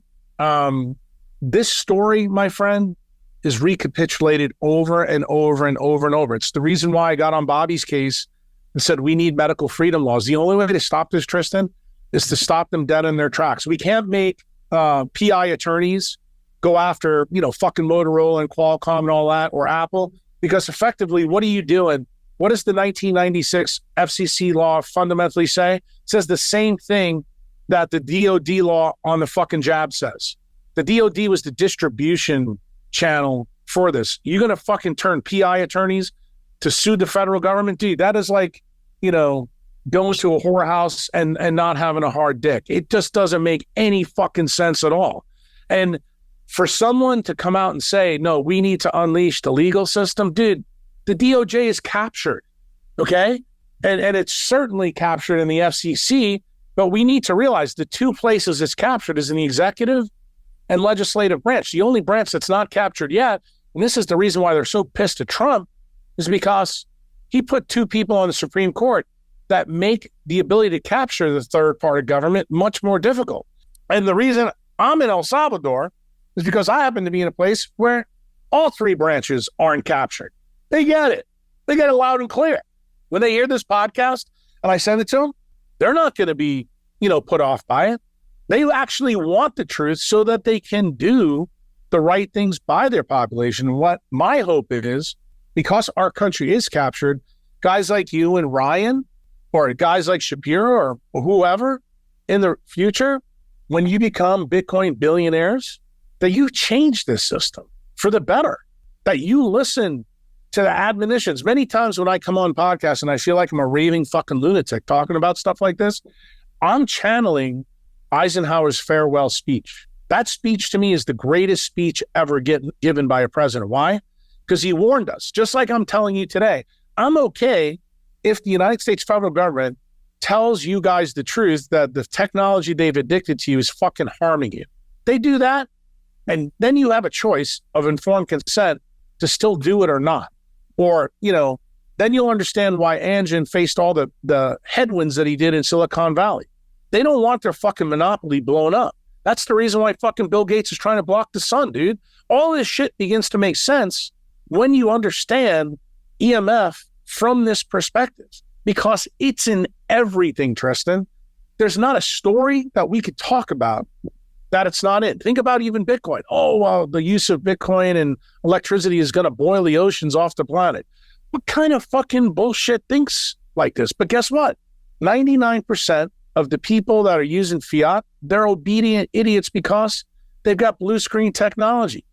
This story, my friend, is recapitulated over and over and over and over. It's the reason why I got on Bobby's case and said we need medical freedom laws. The only way to stop this, Tristan, is to stop them dead in their tracks. We can't make PI attorneys go after, fucking Motorola and Qualcomm and all that, or Apple, because effectively, what are you doing? What does the 1996 FCC law fundamentally say? It says the same thing that the DOD law on the fucking jab says. The DOD was the distribution channel for this. You're going to fucking turn PI attorneys to sue the federal government? Dude, that is like, going to a whorehouse and not having a hard dick. It just doesn't make any fucking sense at all. And for someone to come out and say, no, we need to unleash the legal system, dude, the DOJ is captured, okay? And it's certainly captured in the FCC, but we need to realize the two places it's captured is in the executive and legislative branch. The only branch that's not captured yet, and this is the reason why they're so pissed at Trump, is because he put two people on the Supreme Court that make the ability to capture the third part of government much more difficult. And the reason I'm in El Salvador is because I happen to be in a place where all three branches aren't captured. They get it. They get it loud and clear. When they hear this podcast and I send it to them, they're not going to be, put off by it. They actually want the truth so that they can do the right things by their population. And what my hope is, because our country is captured, guys like you and Ryan, or guys like Shapiro or whoever in the future, when you become Bitcoin billionaires, that you change this system for the better, that you listen to the admonitions. Many times when I come on podcasts and I feel like I'm a raving fucking lunatic talking about stuff like this, I'm channeling Eisenhower's farewell speech. That speech to me is the greatest speech ever given by a president. Why? Because he warned us, just like I'm telling you today. I'm okay if the United States federal government tells you guys the truth that the technology they've addicted to you is fucking harming you. They do that, and then you have a choice of informed consent to still do it or not. Or, then you'll understand why Amgen faced all the headwinds that he did in Silicon Valley. They don't want their fucking monopoly blown up. That's the reason why fucking Bill Gates is trying to block the sun, dude. All this shit begins to make sense when you understand EMF from this perspective, because it's in everything, Tristan. There's not a story that we could talk about that it's not in. Think about even Bitcoin. Oh, well, the use of Bitcoin and electricity is going to boil the oceans off the planet. What kind of fucking bullshit thinks like this? But guess what? 99% of the people that are using fiat, they're obedient idiots because they've got blue screen technology.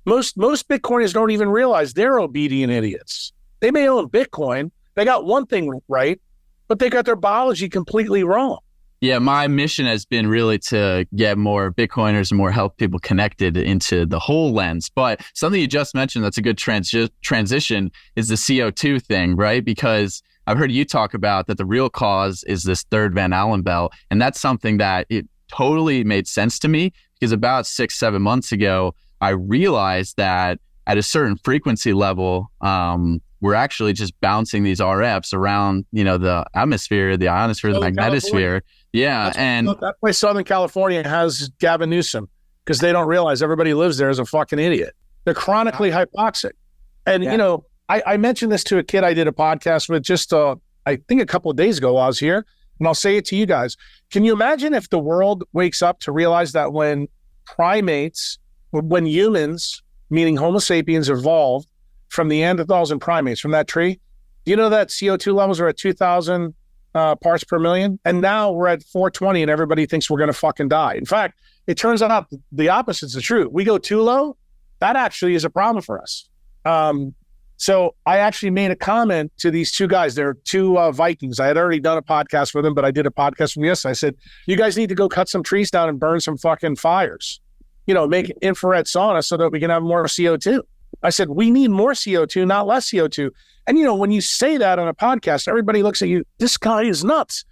Most Bitcoiners don't even realize they're obedient idiots. They may own Bitcoin. They got one thing right, but they got their biology completely wrong. Yeah, my mission has been really to get more Bitcoiners and more help people connected into the whole lens. But something you just mentioned that's a good transition is the CO2 thing, right? Because I've heard you talk about that the real cause is this third Van Allen belt. And that's something that it totally made sense to me, because about 6-7 months ago, I realized that at a certain frequency level, we're actually just bouncing these RFs around, the atmosphere, the ionosphere, the magnetosphere. Yeah. That's why Southern California has Gavin Newsom, because they don't realize everybody who lives there is a fucking idiot. They're chronically hypoxic. And, I mentioned this to a kid I did a podcast with just, I think a couple of days ago while I was here, and I'll say it to you guys. Can you imagine if the world wakes up to realize that when humans, meaning Homo sapiens, evolved from the Neanderthals and primates, from that tree, do you know that CO2 levels are at 2,000 parts per million? And now we're at 420 and everybody thinks we're going to fucking die. In fact, it turns out the opposite's the truth. We go too low, that actually is a problem for us. So I actually made a comment to these two guys. They're two Vikings. I had already done a podcast with them, but I did a podcast with them yesterday. I said, you guys need to go cut some trees down and burn some fucking fires. Make infrared sauna so that we can have more CO2. I said, we need more CO2, not less CO2. And, when you say that on a podcast, everybody looks at you, this guy is nuts.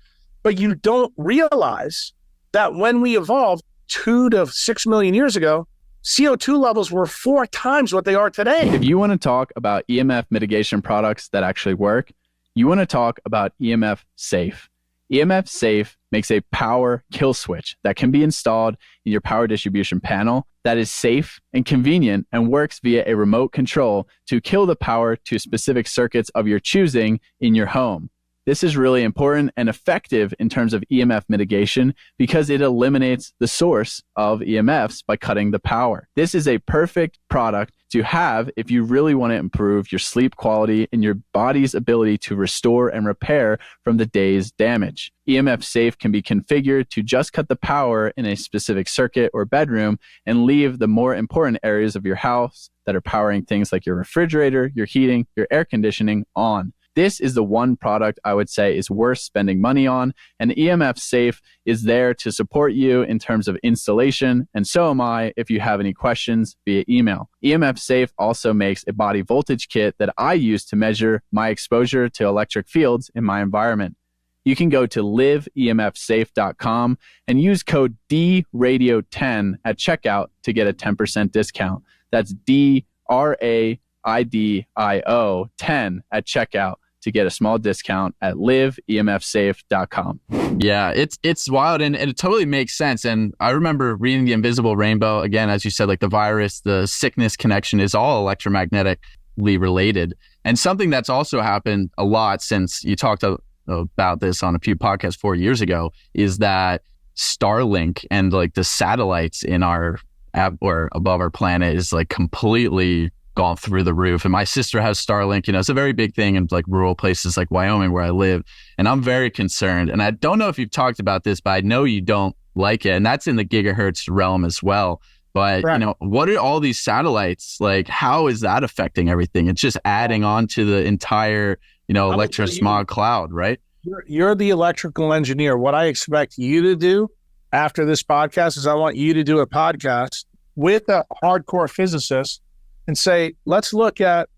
But you don't realize that when we evolved 2 to 6 million years ago, CO2 levels were 4 times what they are today. If you want to talk about EMF mitigation products that actually work, you want to talk about EMF Safe. EMF Safe makes a power kill switch that can be installed in your power distribution panel that is safe and convenient and works via a remote control to kill the power to specific circuits of your choosing in your home. This is really important and effective in terms of EMF mitigation because it eliminates the source of EMFs by cutting the power. This is a perfect product to have if you really want to improve your sleep quality and your body's ability to restore and repair from the day's damage. EMF Safe can be configured to just cut the power in a specific circuit or bedroom and leave the more important areas of your house that are powering things like your refrigerator, your heating, your air conditioning on. This is the one product I would say is worth spending money on, and EMF Safe is there to support you in terms of installation, and so am I if you have any questions via email. EMF Safe also makes a body voltage kit that I use to measure my exposure to electric fields in my environment. You can go to liveemfsafe.com and use code DRadio10 at checkout to get a 10% discount. That's DRAIDIO 10 at checkout to get a small discount at liveemfsafe.com. Yeah, it's wild and it totally makes sense. And I remember reading The Invisible Rainbow, again, as you said, like the virus, the sickness connection is all electromagnetically related. And something that's also happened a lot since you talked about this on a few podcasts 4 years ago is that Starlink and like the satellites in our or above our planet is like completely gone through the roof. And my sister has Starlink, it's a very big thing in like rural places like Wyoming where I live. And I'm very concerned. And I don't know if you've talked about this, but I know you don't like it. And that's in the gigahertz realm as well. But, right. What are all these satellites? Like, how is that affecting everything? It's just adding on to the entire, electrosmog cloud, right? You're the electrical engineer. What I expect you to do after this podcast is I want you to do a podcast with a hardcore physicist and say, let's look at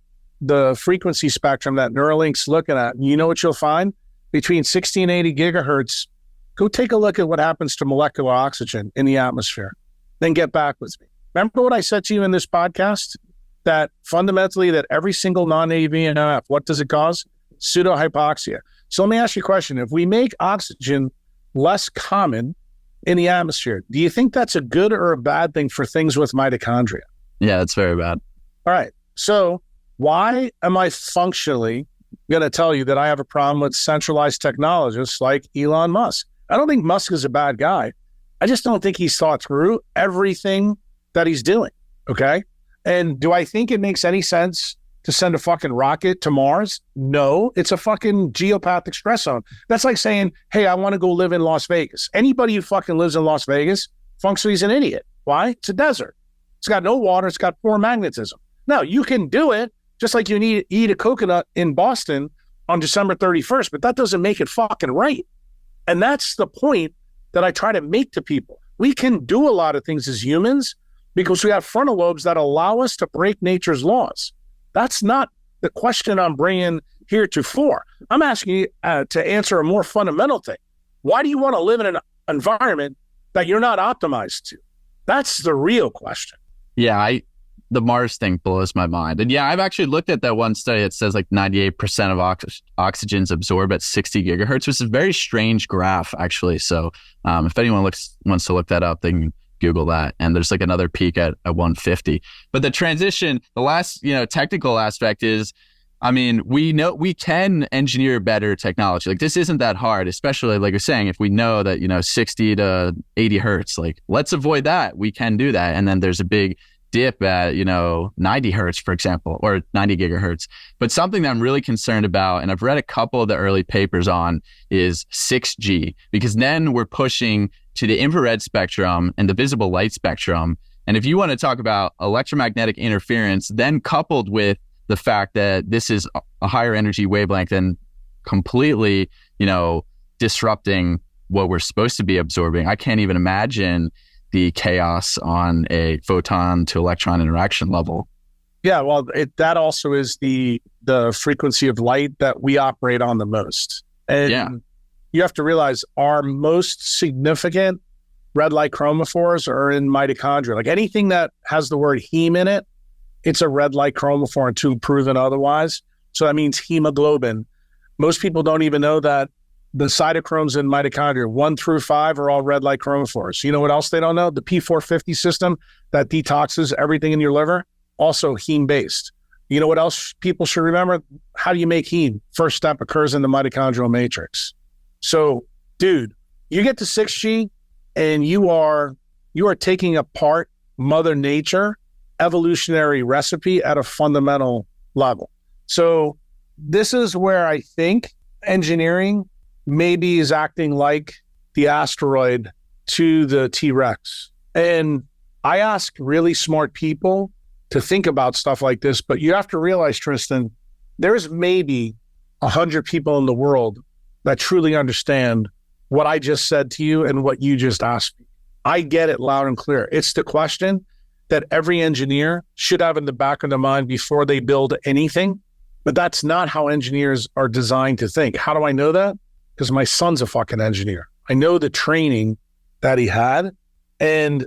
the frequency spectrum that Neuralink's looking at. You know what you'll find? Between 60 and 80 gigahertz, go take a look at what happens to molecular oxygen in the atmosphere. Then get back with me. Remember what I said to you in this podcast? That fundamentally that every single non-native EMF, what does it cause? Pseudohypoxia. So let me ask you a question. If we make oxygen less common in the atmosphere, do you think that's a good or a bad thing for things with mitochondria? Yeah, it's very bad. All right. So why am I functionally going to tell you that I have a problem with centralized technologists like Elon Musk? I don't think Musk is a bad guy. I just don't think he's thought through everything that he's doing. Okay. And do I think it makes any sense to send a fucking rocket to Mars? No, it's a fucking geopathic stress zone. That's like saying, hey, I want to go live in Las Vegas. Anybody who fucking lives in Las Vegas functionally is an idiot. Why? It's a desert. It's got no water. It's got poor magnetism. Now, you can do it just like you need to eat a coconut in Boston on December 31st, but that doesn't make it fucking right. And that's the point that I try to make to people. We can do a lot of things as humans because we have frontal lobes that allow us to break nature's laws. That's not the question I'm bringing heretofore. I'm asking you to answer a more fundamental thing. Why do you want to live in an environment that you're not optimized to? That's the real question. Yeah, the Mars thing blows my mind. And yeah, I've actually looked at that one study that says like 98% of oxygen's absorbed at 60 gigahertz, which is a very strange graph, actually. So if anyone wants to look that up, they can Google that. And there's like another peak at 150. But the transition, the last, technical aspect is, we know we can engineer better technology. Like this isn't that hard, especially like you're saying, if we know that, 60 to 80 hertz, like let's avoid that. We can do that. And then there's a big dip at, 90 hertz, for example, or 90 gigahertz. But something that I'm really concerned about, and I've read a couple of the early papers on, is 6G, because then we're pushing to the infrared spectrum and the visible light spectrum. And if you want to talk about electromagnetic interference, then coupled with the fact that this is a higher energy wavelength and completely, disrupting what we're supposed to be absorbing, I can't even imagine the chaos on a photon to electron interaction level. Yeah, well, that also is the frequency of light that we operate on the most. And you have to realize our most significant red light chromophores are in mitochondria. Like anything that has the word heme in it, it's a red light chromophore until proven otherwise. So that means hemoglobin. Most people don't even know that the cytochromes in mitochondria, 1 through 5, are all red light chromophores. You know what else they don't know? The P450 system that detoxes everything in your liver, also heme-based. You know what else people should remember? How do you make heme? First step occurs in the mitochondrial matrix. So, dude, you get to 6G and you are taking apart Mother Nature evolutionary recipe at a fundamental level. So this is where I think engineering maybe is acting like the asteroid to the T-Rex. And I ask really smart people to think about stuff like this, but you have to realize, Tristan, there's maybe 100 people in the world that truly understand what I just said to you and what you just asked me. I get it loud and clear. It's the question that every engineer should have in the back of their mind before they build anything. But that's not how engineers are designed to think. How do I know that? Because my son's a fucking engineer. I know the training that he had. And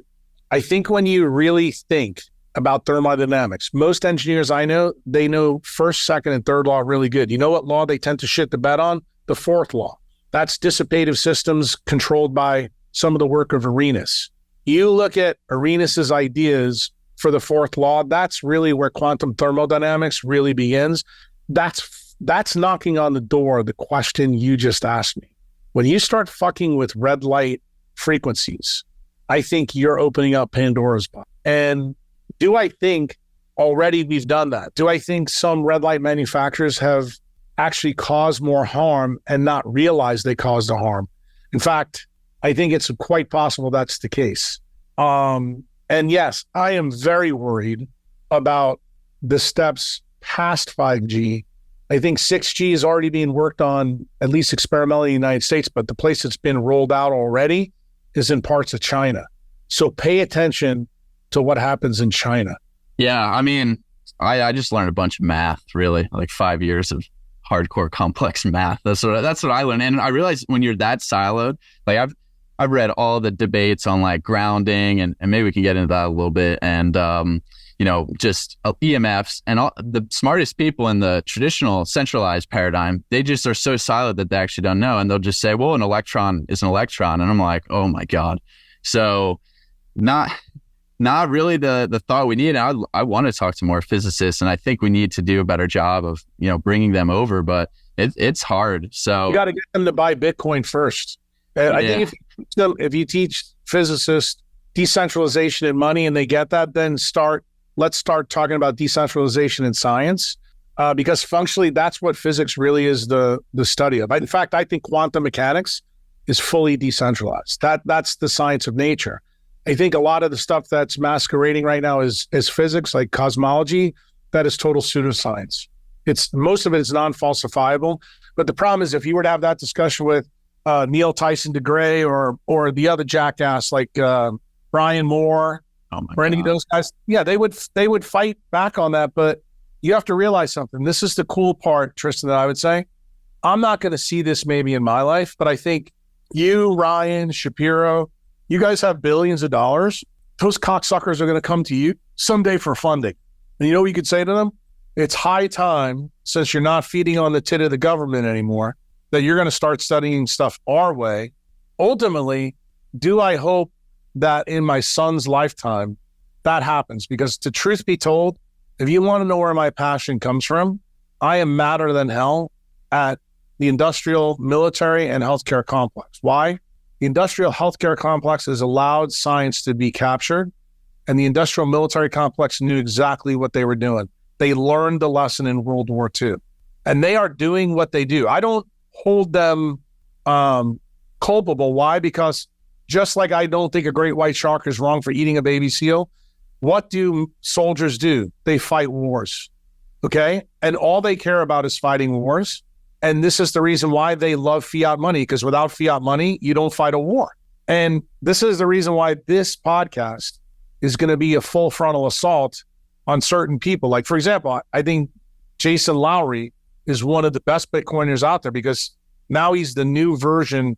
I think when you really think about thermodynamics, most engineers I know, they know first, second, and third law really good. You know what law they tend to shit the bed on? The fourth law. That's dissipative systems controlled by some of the work of Arrhenius. You look at Arrhenius's ideas for the fourth law, that's really where quantum thermodynamics really begins. That's knocking on the door of the question you just asked me. When you start fucking with red light frequencies, I think you're opening up Pandora's box. And do I think already we've done that? Do I think some red light manufacturers have actually caused more harm and not realized they caused the harm? In fact, I think it's quite possible that's the case. And yes, I am very worried about the steps past 5G. I think 6G is already being worked on, at least experimentally in the United States, but the place it's been rolled out already is in parts of China. So pay attention to what happens in China. Yeah, I mean, I just learned a bunch of math, really, like 5 years of hardcore complex math. That's what I learned. And I realized when you're that siloed, like I've read all the debates on like grounding and maybe we can get into that a little bit. And, just EMFs and all the smartest people in the traditional centralized paradigm, they just are so siloed that they actually don't know. And they'll just say, well, an electron is an electron. And I'm like, oh my God. So not really the thought we need. I want to talk to more physicists, and I think we need to do a better job of, bringing them over, but it's hard. So you got to get them to buy Bitcoin first. I think if you teach physicists decentralization in money and they get that, then let's start talking about decentralization in science, because functionally that's what physics really is the study of. In fact, I think quantum mechanics is fully decentralized. That's the science of nature. I think a lot of the stuff that's masquerading right now is physics, like cosmology. That is total pseudoscience. Most of it is non-falsifiable. But the problem is, if you were to have that discussion with Neil Tyson DeGray or the other jackass like Brian Moore or any of those guys, yeah, they would fight back on that. But you have to realize something. This is the cool part, Tristan, that I would say. I'm not going to see this maybe in my life, but I think you, Ryan, Shapiro, you guys have billions of dollars. Those cocksuckers are going to come to you someday for funding. And you know what you could say to them? It's high time, since you're not feeding on the tit of the government anymore, that you're going to start studying stuff our way. Ultimately, do I hope that in my son's lifetime that happens? Because the truth be told, if you want to know where my passion comes from, I am madder than hell at the industrial, military, and healthcare complex. Why? The industrial healthcare complex has allowed science to be captured, and the industrial military complex knew exactly what they were doing. They learned the lesson in World War II, and they are doing what they do. I don't hold them culpable. Why? Because just like I don't think a great white shark is wrong for eating a baby seal, what do soldiers do? They fight wars, okay? And all they care about is fighting wars. And this is the reason why they love fiat money, because without fiat money, you don't fight a war. And this is the reason why this podcast is going to be a full frontal assault on certain people. Like, for example, I think Jason Lowry is one of the best Bitcoiners out there, because now he's the new version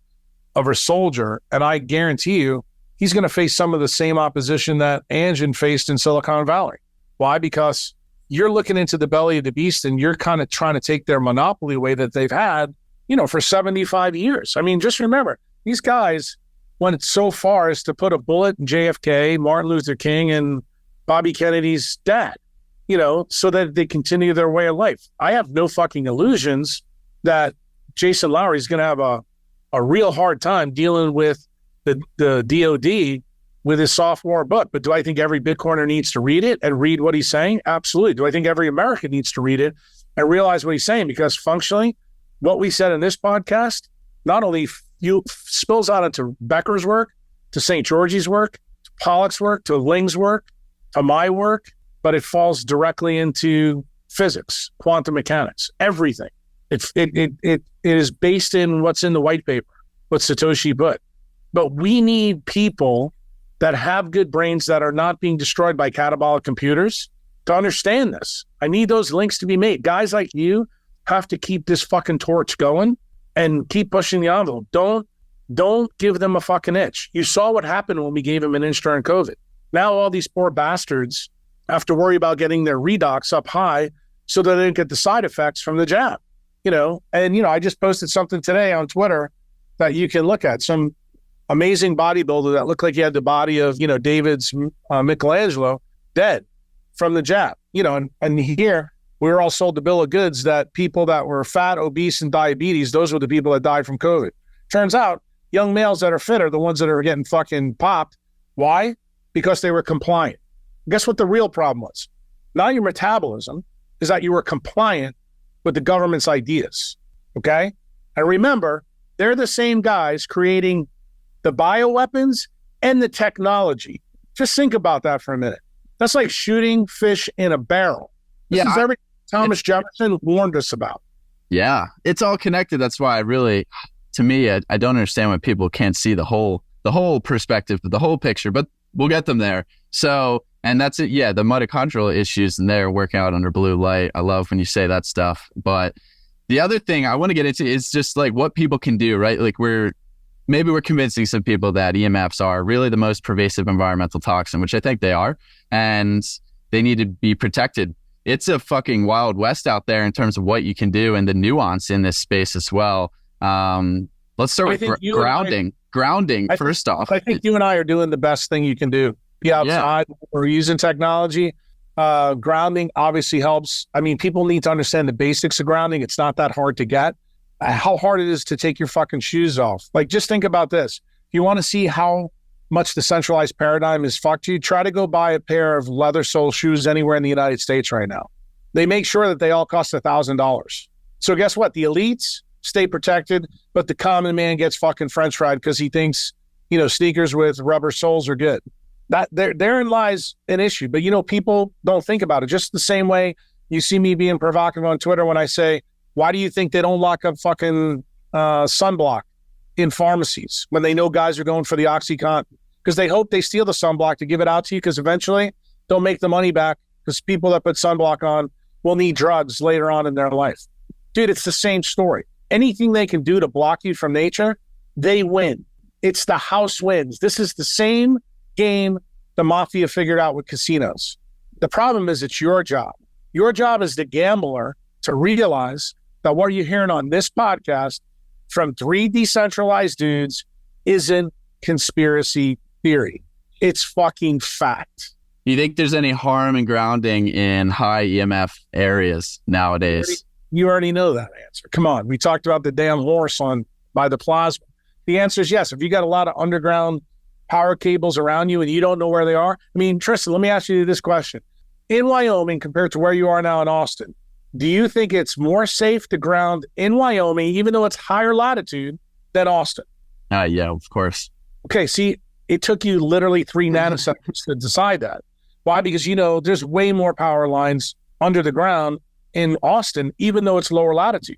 of a soldier. And I guarantee you, he's going to face some of the same opposition that Anjan faced in Silicon Valley. Why? Because you're looking into the belly of the beast and you're kind of trying to take their monopoly away that they've had, for 75 years. I mean, just remember, these guys went so far as to put a bullet in JFK, Martin Luther King, and Bobby Kennedy's dad, so that they continue their way of life. I have no fucking illusions that Jason Lowry is going to have a real hard time dealing with the DOD with his sophomore book. But do I think every Bitcoiner needs to read it and read what he's saying? Absolutely. Do I think every American needs to read it and realize what he's saying? Because functionally, what we said in this podcast not only spills out into Becker's work, to St. George's work, to Pollock's work, to Ling's work, to my work, but it falls directly into physics, quantum mechanics, everything. It is based in what's in the white paper, what Satoshi put. But we need people that have good brains that are not being destroyed by catabolic computers to understand this. I need those links to be made. Guys like you have to keep this fucking torch going and keep pushing the envelope. Don't give them a fucking itch. You saw what happened when we gave them an inch during COVID. Now all these poor bastards have to worry about getting their redox up high so that they don't get the side effects from the jab. I just posted something today on Twitter that you can look at. Some amazing bodybuilder that looked like he had the body of, David's Michelangelo, dead from the jab. And here we were all sold the bill of goods that people that were fat, obese, and diabetes, those were the people that died from COVID. Turns out young males that are fit are the ones that are getting fucking popped. Why? Because they were compliant. Guess what the real problem was? Not your metabolism, is that you were compliant with the government's ideas, okay? And remember, they're the same guys creating the bioweapons and the technology. Just think about that for a minute. That's like shooting fish in a barrel. This is everything Thomas Jefferson warned us about. Yeah, it's all connected. That's why to me, I don't understand why people can't see the whole perspective, the whole picture, but we'll get them there. So, and that's it. Yeah, the mitochondrial issues and they're working out under blue light. I love when you say that stuff. But the other thing I want to get into is just like what people can do, right? Like we're convincing some people that EMFs are really the most pervasive environmental toxin, which I think they are, and they need to be protected. It's a fucking wild west out there in terms of what you can do and the nuance in this space as well. Let's start with grounding. First off, I think you and I are doing the best thing you can do. Be outside. Yeah. We're using technology. Grounding obviously helps. I mean, people need to understand the basics of grounding. It's not that hard to get. How hard it is to take your fucking shoes off. Like, just think about this. If you want to see how much the centralized paradigm has fucked you, try to go buy a pair of leather sole shoes anywhere in the United States right now. They make sure that they all cost $1,000. So guess what? The elites stay protected, but the common man gets fucking French fried because he thinks, sneakers with rubber soles are good. That therein lies an issue. But, people don't think about it. Just the same way you see me being provocative on Twitter when I say, why do you think they don't lock up fucking sunblock in pharmacies when they know guys are going for the OxyContin? Because they hope they steal the sunblock to give it out to you because eventually they'll make the money back because people that put sunblock on will need drugs later on in their life. Dude, it's the same story. Anything they can do to block you from nature, they win. It's the house wins. This is the same game the mafia figured out with casinos. The problem is it's your job. Your job as the gambler to realize that what you're hearing on this podcast from 3 decentralized dudes isn't conspiracy theory. It's fucking fact. Do you think there's any harm in grounding in high EMF areas nowadays? You already know that answer. Come on. We talked about the damn horse by the plasma. The answer is yes. If you got a lot of underground power cables around you and you don't know where they are. I mean, Tristan, let me ask you this question. In Wyoming, compared to where you are now in Austin, do you think it's more safe to ground in Wyoming, even though it's higher latitude, than Austin? Yeah, of course. Okay, see, it took you literally 3 nanoseconds to decide that. Why? Because, there's way more power lines under the ground in Austin, even though it's lower latitude.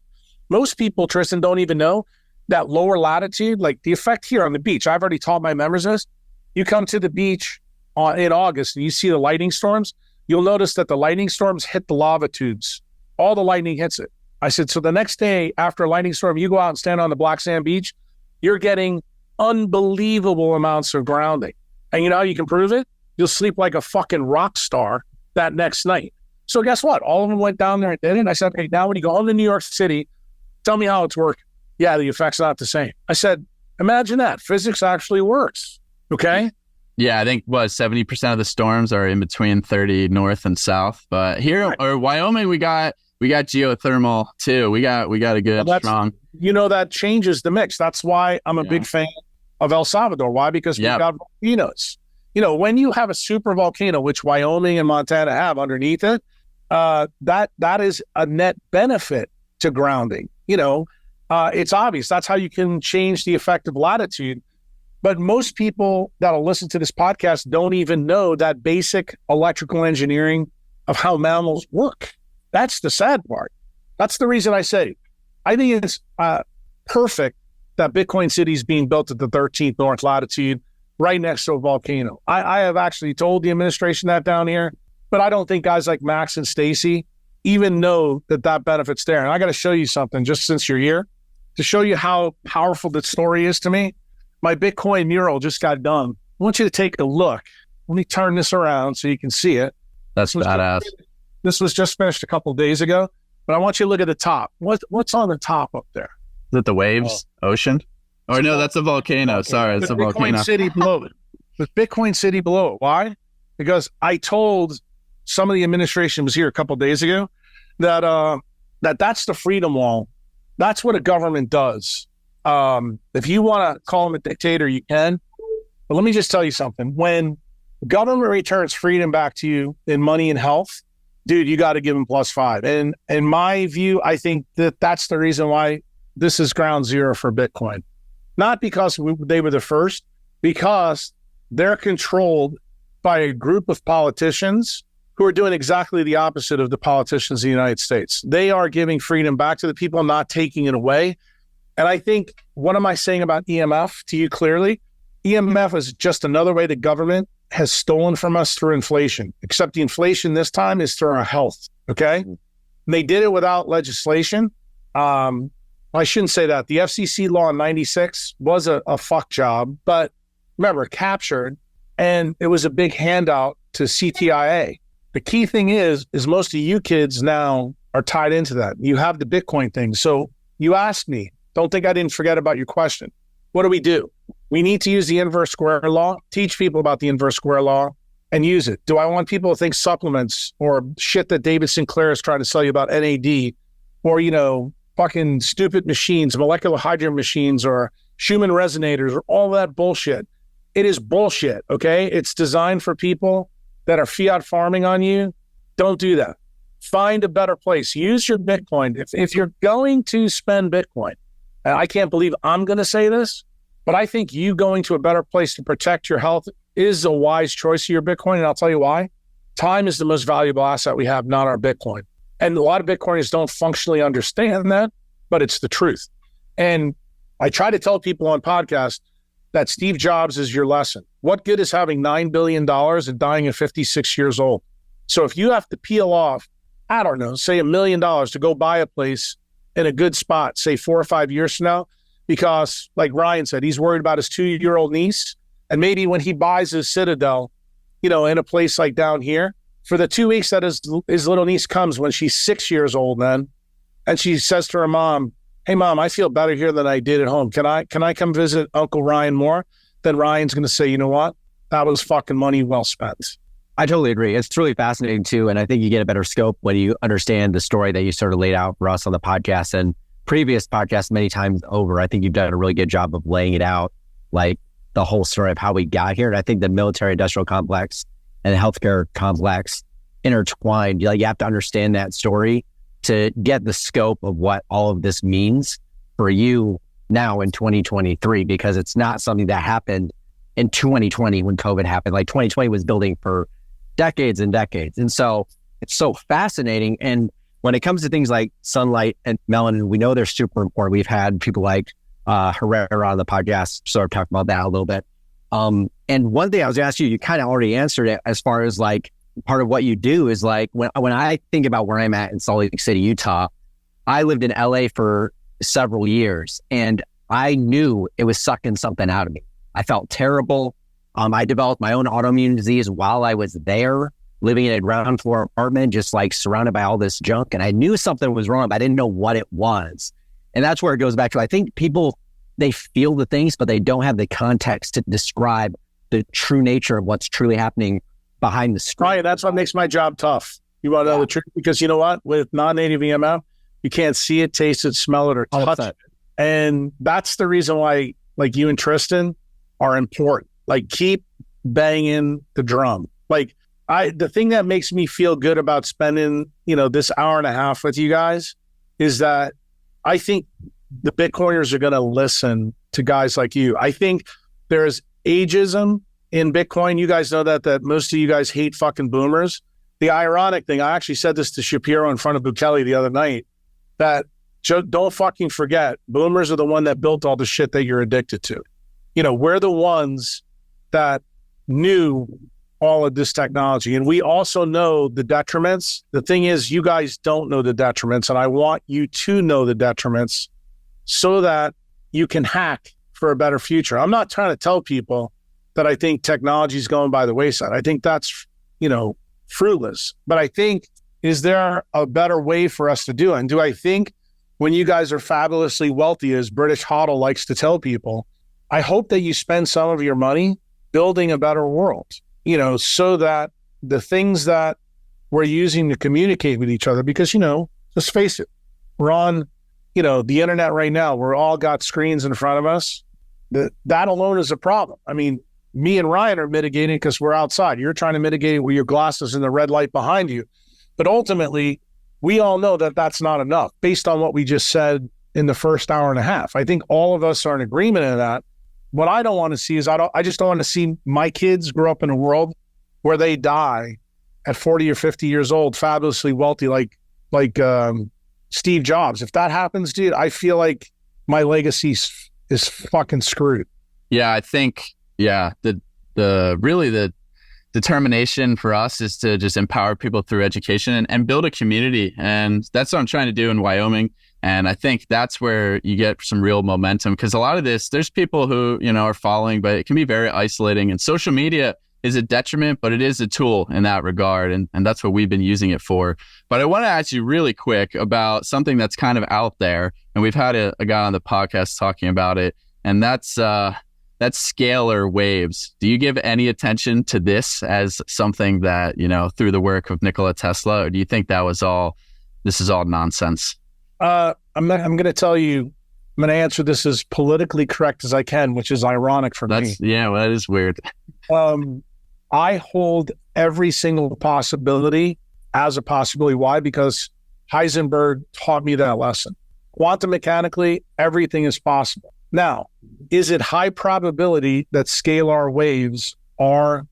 Most people, Tristan, don't even know that lower latitude, like the effect here on the beach. I've already taught my members this. You come to the beach in August and you see the lightning storms. You'll notice that the lightning storms hit the lava tubes. All the lightning hits it. I said, so the next day after a lightning storm, you go out and stand on the black sand beach, you're getting unbelievable amounts of grounding. And you know how you can prove it? You'll sleep like a fucking rock star that next night. So guess what? All of them went down there and did it. And I said, okay, now when you go home to New York City, tell me how it's working. Yeah, the effect's not the same. I said, imagine that. Physics actually works. Okay? Yeah, I think 70% of the storms are in between 30 north and south. But here or Wyoming, we got geothermal too. We got a good strong. That changes the mix. That's why I'm a big fan of El Salvador. Why? Because we've got volcanoes. When you have a super volcano, which Wyoming and Montana have underneath it, that is a net benefit to grounding. It's obvious. That's how you can change the effective latitude. But most people that'll listen to this podcast don't even know that basic electrical engineering of how mammals work. That's the sad part. That's the reason I say I think it's perfect that Bitcoin City is being built at the 13th North latitude, right next to a volcano. I have actually told the administration that down here, but I don't think guys like Max and Stacy even know that benefit's there. And I got to show you something just since you're here to show you how powerful that story is to me. My Bitcoin mural just got done. I want you to take a look. Let me turn this around so you can see it. That's badass. This was just finished a couple of days ago, but I want you to look at the top. What's on the top up there? Is it the waves? Ocean? Or no, that's a volcano. Sorry, it's a volcano. Bitcoin City below it. With Bitcoin City below it. Why? Because I told some of the administration was here a couple of days ago that that's the freedom wall. That's what a government does. If you want to call him a dictator, you can. But let me just tell you something. When government returns freedom back to you in money and health, dude, you got to give them +5. And in my view, I think that's the reason why this is ground zero for Bitcoin. Not because they were the first, because they're controlled by a group of politicians who are doing exactly the opposite of the politicians in the United States. They are giving freedom back to the people, not taking it away. And I think, what am I saying about EMF to you clearly? EMF is just another way the government has stolen from us through inflation, except the inflation this time is through our health, okay? And they did it without legislation. I shouldn't say that. The FCC law in 96 was a fuck job, but remember, captured, and it was a big handout to CTIA. The key thing is most of you kids now are tied into that. You have the Bitcoin thing. So you asked me, don't think I didn't forget about your question. What do? We need to use the inverse square law, teach people about the inverse square law, and use it. Do I want people to think supplements or shit that David Sinclair is trying to sell you about NAD or, fucking stupid machines, molecular hydrogen machines or Schumann resonators or all that bullshit? It is bullshit, okay? It's designed for people that are fiat farming on you. Don't do that. Find a better place. Use your Bitcoin. If you're going to spend Bitcoin, and I can't believe I'm going to say this, but I think you going to a better place to protect your health is a wise choice of your Bitcoin, and I'll tell you why. Time is the most valuable asset we have, not our Bitcoin. And a lot of Bitcoiners don't functionally understand that, but it's the truth. And I try to tell people on podcasts that Steve Jobs is your lesson. What good is having $9 billion and dying at 56 years old? So if you have to peel off, I don't know, say $1 million to go buy a place in a good spot, say 4 or 5 years from now, because like Ryan said, he's worried about his 2-year-old niece. And maybe when he buys his Citadel, in a place like down here, for the 2 weeks that his little niece comes when she's 6 years old then, and she says to her mom, hey mom, I feel better here than I did at home. Can I come visit Uncle Ryan more? Then Ryan's going to say, you know what? That was fucking money well spent. I totally agree. It's truly fascinating too. And I think you get a better scope when you understand the story that you sort of laid out for us on the podcast and previous podcasts many times over. I think you've done a really good job of laying it out, like the whole story of how we got here. And I think the military industrial complex and the healthcare complex intertwined. You have to understand that story to get the scope of what all of this means for you now in 2023, because it's not something that happened in 2020 when COVID happened. Like 2020 was building for decades and decades. And so it's so fascinating. And when it comes to things like sunlight and melanin, we know they're super important. We've had people like Herrera on the podcast sort of talk about that a little bit. And one thing I was going to ask you, you kind of already answered it as far as like part of what you do is like when I think about where I'm at in Salt Lake City, Utah, I lived in LA for several years and I knew it was sucking something out of me. I felt terrible. I developed my own autoimmune disease while I was there, living in a ground floor apartment, just like surrounded by all this junk. And I knew something was wrong, but I didn't know what it was. And that's where it goes back to, I think people, they feel the things, but they don't have the context to describe the true nature of what's truly happening behind the screen. Ryan, that's what makes my job tough. You want to know the truth? Because you know what? With non-native EMF, you can't see it, taste it, smell it, or touch it. And that's the reason why, like you and Tristan are important. Like, keep banging the drum. Like, the thing that makes me feel good about spending, this hour and a half with you guys is that I think the Bitcoiners are going to listen to guys like you. I think there's ageism in Bitcoin. You guys know that most of you guys hate fucking boomers. The ironic thing, I actually said this to Shapiro in front of Bukele the other night, that don't fucking forget, boomers are the one that built all the shit that you're addicted to. We're the ones that knew all of this technology. And we also know the detriments. The thing is, you guys don't know the detriments, and I want you to know the detriments so that you can hack for a better future. I'm not trying to tell people that I think technology is going by the wayside. I think that's, fruitless. But I think, is there a better way for us to do it? And do I think when you guys are fabulously wealthy, as British Hodl likes to tell people, I hope that you spend some of your money building a better world, so that the things that we're using to communicate with each other, because, let's face it, we're on, the internet right now. We're all got screens in front of us. That alone is a problem. I mean, me and Ryan are mitigating because we're outside. You're trying to mitigate it with your glasses and the red light behind you. But ultimately, we all know that that's not enough based on what we just said in the first hour and a half. I think all of us are in agreement in that. What I don't want to see is I just don't want to see my kids grow up in a world where they die at 40 or 50 years old, fabulously wealthy, like Steve Jobs. If that happens, dude, I feel like my legacy is fucking screwed. Yeah, I think, the determination for us is to just empower people through education and build a community. And that's what I'm trying to do in Wyoming. And I think that's where you get some real momentum, because a lot of this, there's people who, are following, but it can be very isolating. And social media is a detriment, but it is a tool in that regard. And that's what we've been using it for. But I want to ask you really quick about something that's kind of out there. And we've had a guy on the podcast talking about it. And that's scalar waves. Do you give any attention to this as something that, through the work of Nikola Tesla, or do you think this is all nonsense? I'm going to tell you, I'm going to answer this as politically correct as I can, which is ironic for me. Yeah, well, that is weird. I hold every single possibility as a possibility. Why? Because Heisenberg taught me that lesson. Quantum mechanically, everything is possible. Now, is it high probability that scalar waves are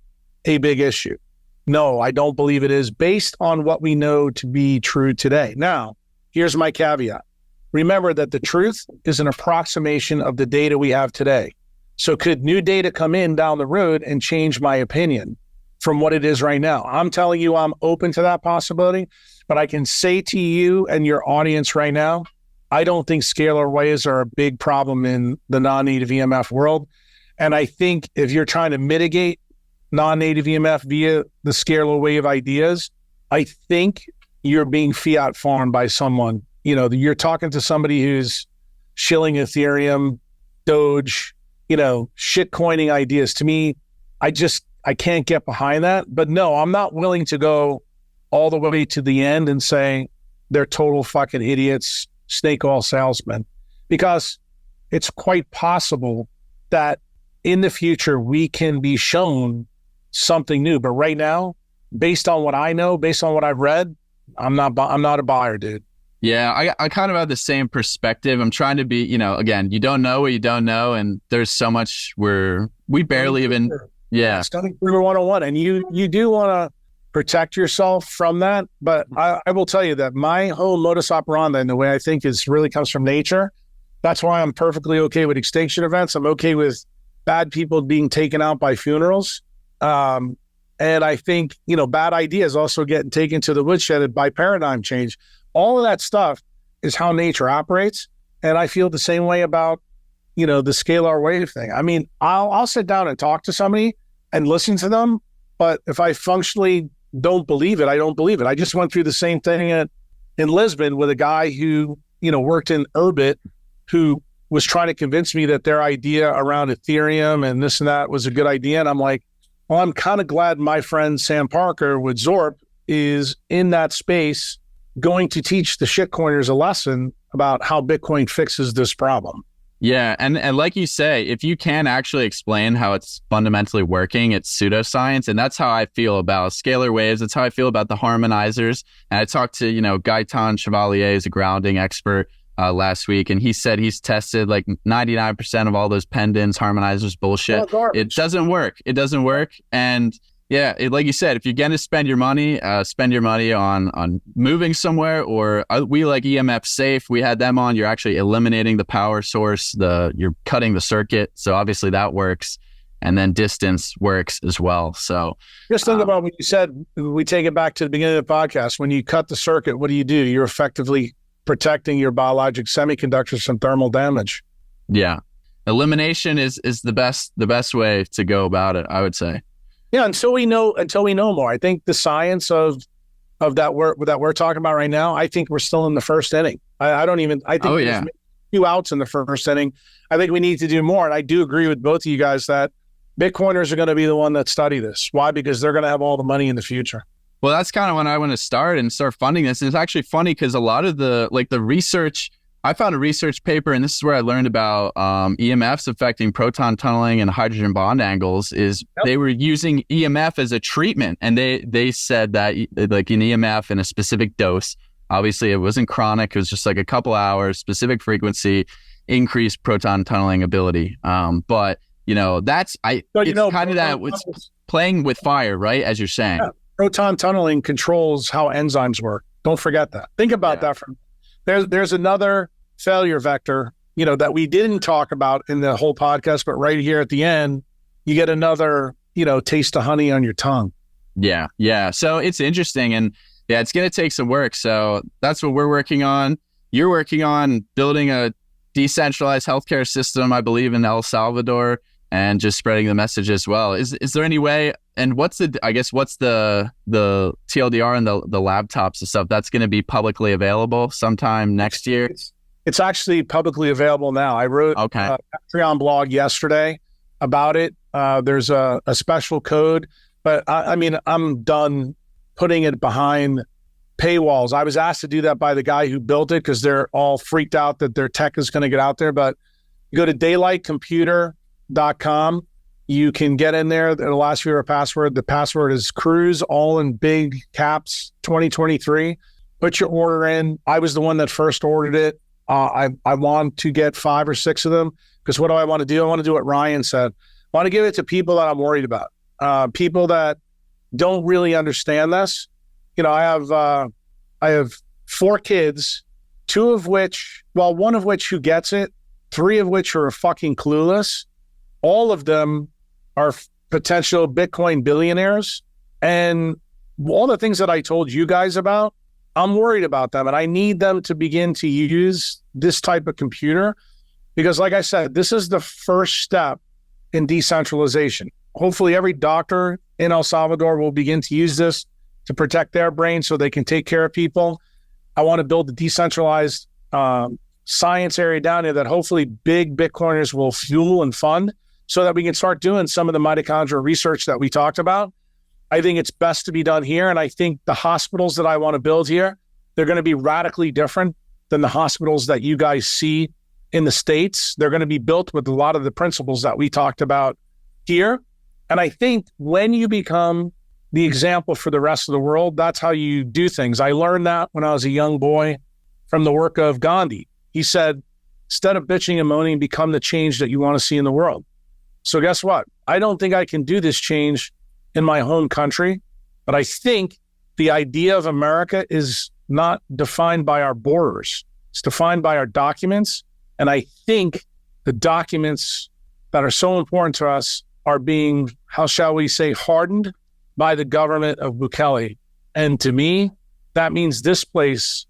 a big issue? No, I don't believe it is, based on what we know to be true today. Now, here's my caveat. Remember that the truth is an approximation of the data we have today. So could new data come in down the road and change my opinion from what it is right now? I'm telling you, I'm open to that possibility, but I can say to you and your audience right now, I don't think scalar waves are a big problem in the non-native EMF world. And I think if you're trying to mitigate non-native EMF via the scalar wave ideas, I think you're being fiat farmed by someone. You're talking to somebody who's shilling Ethereum, Doge, shit coining ideas. To me, I can't get behind that. But no, I'm not willing to go all the way to the end and say they're total fucking idiots, snake oil salesmen, because it's quite possible that in the future we can be shown something new. But right now, based on what I know, based on what I've read, I'm not a buyer, dude. Yeah, I kind of have the same perspective. I'm trying to be, again, you don't know what you don't know, and there's so much we barely even, It's Stunning Proofer 101, and you do want to protect yourself from that. But I will tell you that my whole modus operandi and the way I think really comes from nature. That's why I'm perfectly okay with extinction events. I'm okay with bad people being taken out by funerals. And I think, bad ideas also getting taken to the woodshed by paradigm change. All of that stuff is how nature operates. And I feel the same way about, the scalar wave thing. I mean, I'll sit down and talk to somebody and listen to them. But if I functionally don't believe it, I don't believe it. I just went through the same thing in Lisbon with a guy who, worked in Urbit, who was trying to convince me that their idea around Ethereum and this and that was a good idea. And I'm like, well, I'm kind of glad my friend Sam Parker with Zorp is in that space going to teach the shitcoiners a lesson about how Bitcoin fixes this problem. Yeah. And like you say, if you can actually explain how it's fundamentally working, it's pseudoscience. And that's how I feel about scalar waves. That's how I feel about the harmonizers. And I talked to, Gaetan Chevalier, is a grounding expert last week. And he said he's tested like 99% of all those pendants, harmonizers, bullshit. It doesn't work. And, Yeah, like you said, if you're going to spend your money on moving somewhere, or we like EMF safe. We had them on. You're actually eliminating the power source. You're cutting the circuit. So obviously that works. And then distance works as well. So just think about what you said. We take it back to the beginning of the podcast. When you cut the circuit, what do? You're effectively protecting your biologic semiconductors from thermal damage. Yeah. Elimination is the best way to go about it, I would say. Yeah, until we know more. I think the science of that we're talking about right now, I think we're still in the first inning. I think there's a few outs in the first inning. I think we need to do more. And I do agree with both of you guys that Bitcoiners are going to be the one that study this. Why? Because they're going to have all the money in the future. Well, that's kind of when I want to start funding this. And it's actually funny because a lot of the research, I found a research paper, and this is where I learned about EMFs affecting proton tunneling and hydrogen bond angles. They were using EMF as a treatment, and they said that like an EMF in a specific dose, obviously it wasn't chronic, it was just like a couple hours, specific frequency, increased proton tunneling ability. But it's playing with fire, right? As you're saying, proton tunneling controls how enzymes work. Don't forget that. Think about that. There's another failure vector, that we didn't talk about in the whole podcast, but right here at the end, you get another, taste of honey on your tongue. Yeah. Yeah. So it's interesting, and it's going to take some work. So that's what we're working on. You're working on building a decentralized healthcare system, I believe, in El Salvador, and just spreading the message as well. Is there any way, and what's the TLDR and the laptops and stuff that's going to be publicly available sometime next year? It's actually publicly available now. I wrote a Patreon blog yesterday about it. There's a special code, but I'm done putting it behind paywalls. I was asked to do that by the guy who built it because they're all freaked out that their tech is going to get out there. But you go to daylightcomputer.com. You can get in there. It'll ask you for a password. The password is Kruse, all in big caps, 2023. Put your order in. I was the one that first ordered it. I want to get 5 or 6 of them because what do I want to do? I want to do what Ryan said. I want to give it to people that I'm worried about, people that don't really understand this. I have 4 kids, one of which who gets it, 3 of which are fucking clueless. All of them are potential Bitcoin billionaires. And all the things that I told you guys about, I'm worried about them. And I need them to begin to use this type of computer because, like I said, this is the first step in decentralization. Hopefully every doctor in El Salvador will begin to use this to protect their brain so they can take care of people. I want to build a decentralized science area down here that hopefully big Bitcoiners will fuel and fund so that we can start doing some of the mitochondrial research that we talked about. I think it's best to be done here. And I think the hospitals that I want to build here, they're going to be radically different than the hospitals that you guys see in the States. They're going to be built with a lot of the principles that we talked about here. And I think when you become the example for the rest of the world, that's how you do things. I learned that when I was a young boy from the work of Gandhi. He said, instead of bitching and moaning, become the change that you want to see in the world. So guess what? I don't think I can do this change in my home country, but I think the idea of America is not defined by our borders. It's defined by our documents. And I think the documents that are so important to us are being, how shall we say, hardened by the government of Bukele. And to me, that means this place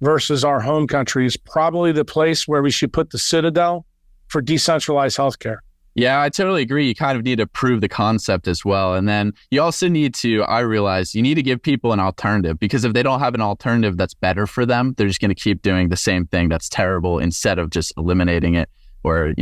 versus our home country is probably the place where we should put the citadel for decentralized healthcare. Yeah, I totally agree. You kind of need to prove the concept as well. And then you also need to, I realize, you need to give people an alternative, because if they don't have an alternative that's better for them, they're just going to keep doing the same thing that's terrible instead of just eliminating it or,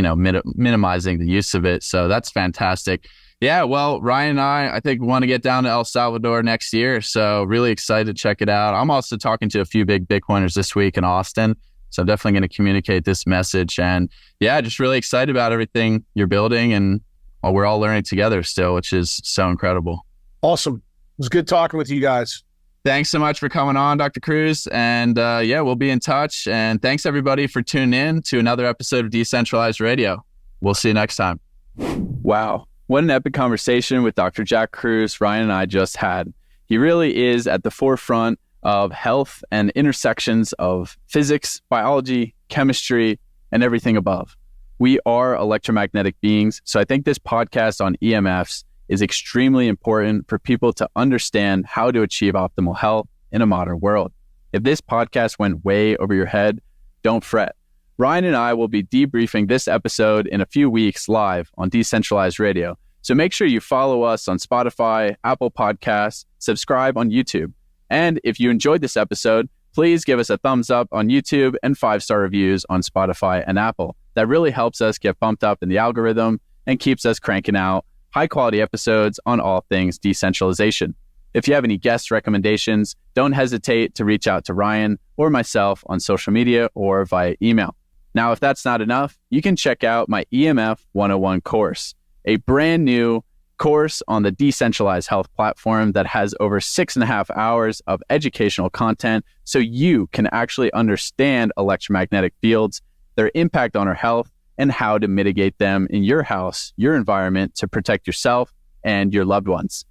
minimizing the use of it. So that's fantastic. Yeah, well, Ryan and I think we want to get down to El Salvador next year. So really excited to check it out. I'm also talking to a few big Bitcoiners this week in Austin. So I'm definitely going to communicate this message. And yeah, just really excited about everything you're building, and we're all learning together still, which is so incredible. Awesome. It was good talking with you guys. Thanks so much for coming on, Dr. Kruse. And yeah, we'll be in touch. And thanks everybody for tuning in to another episode of Decentralized Radio. We'll see you next time. Wow. What an epic conversation with Dr. Jack Kruse Ryan and I just had. He really is at the forefront of health and intersections of physics, biology, chemistry, and everything above. We are electromagnetic beings, so I think this podcast on EMFs is extremely important for people to understand how to achieve optimal health in a modern world. If this podcast went way over your head, don't fret. Ryan and I will be debriefing this episode in a few weeks live on Decentralized Radio. So make sure you follow us on Spotify, Apple Podcasts, subscribe on YouTube. And if you enjoyed this episode, please give us a thumbs up on YouTube and 5-star reviews on Spotify and Apple. That really helps us get bumped up in the algorithm and keeps us cranking out high quality episodes on all things decentralization. If you have any guest recommendations, don't hesitate to reach out to Ryan or myself on social media or via email. Now, if that's not enough, you can check out my EMF 101 course, a brand new course on the decentralized health platform that has over 6.5 hours of educational content so you can actually understand electromagnetic fields, their impact on our health, and how to mitigate them in your house, your environment to protect yourself and your loved ones.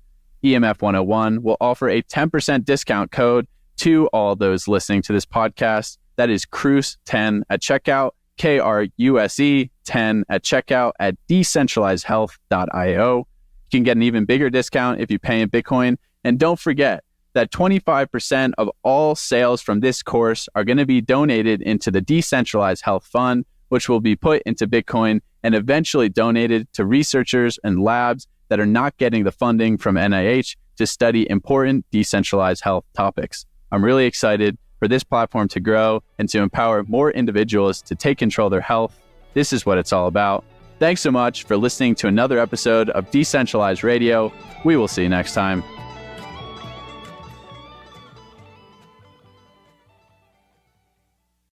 EMF 101 will offer a 10% discount code to all those listening to this podcast. That is Kruse10 at checkout, KRUSE 10 at checkout at decentralizedhealth.io. You can get an even bigger discount if you pay in Bitcoin. And don't forget that 25% of all sales from this course are going to be donated into the Decentralized Health Fund, which will be put into Bitcoin and eventually donated to researchers and labs that are not getting the funding from NIH to study important decentralized health topics. I'm really excited for this platform to grow and to empower more individuals to take control of their health. This is what it's all about. Thanks so much for listening to another episode of Decentralized Radio. We will see you next time.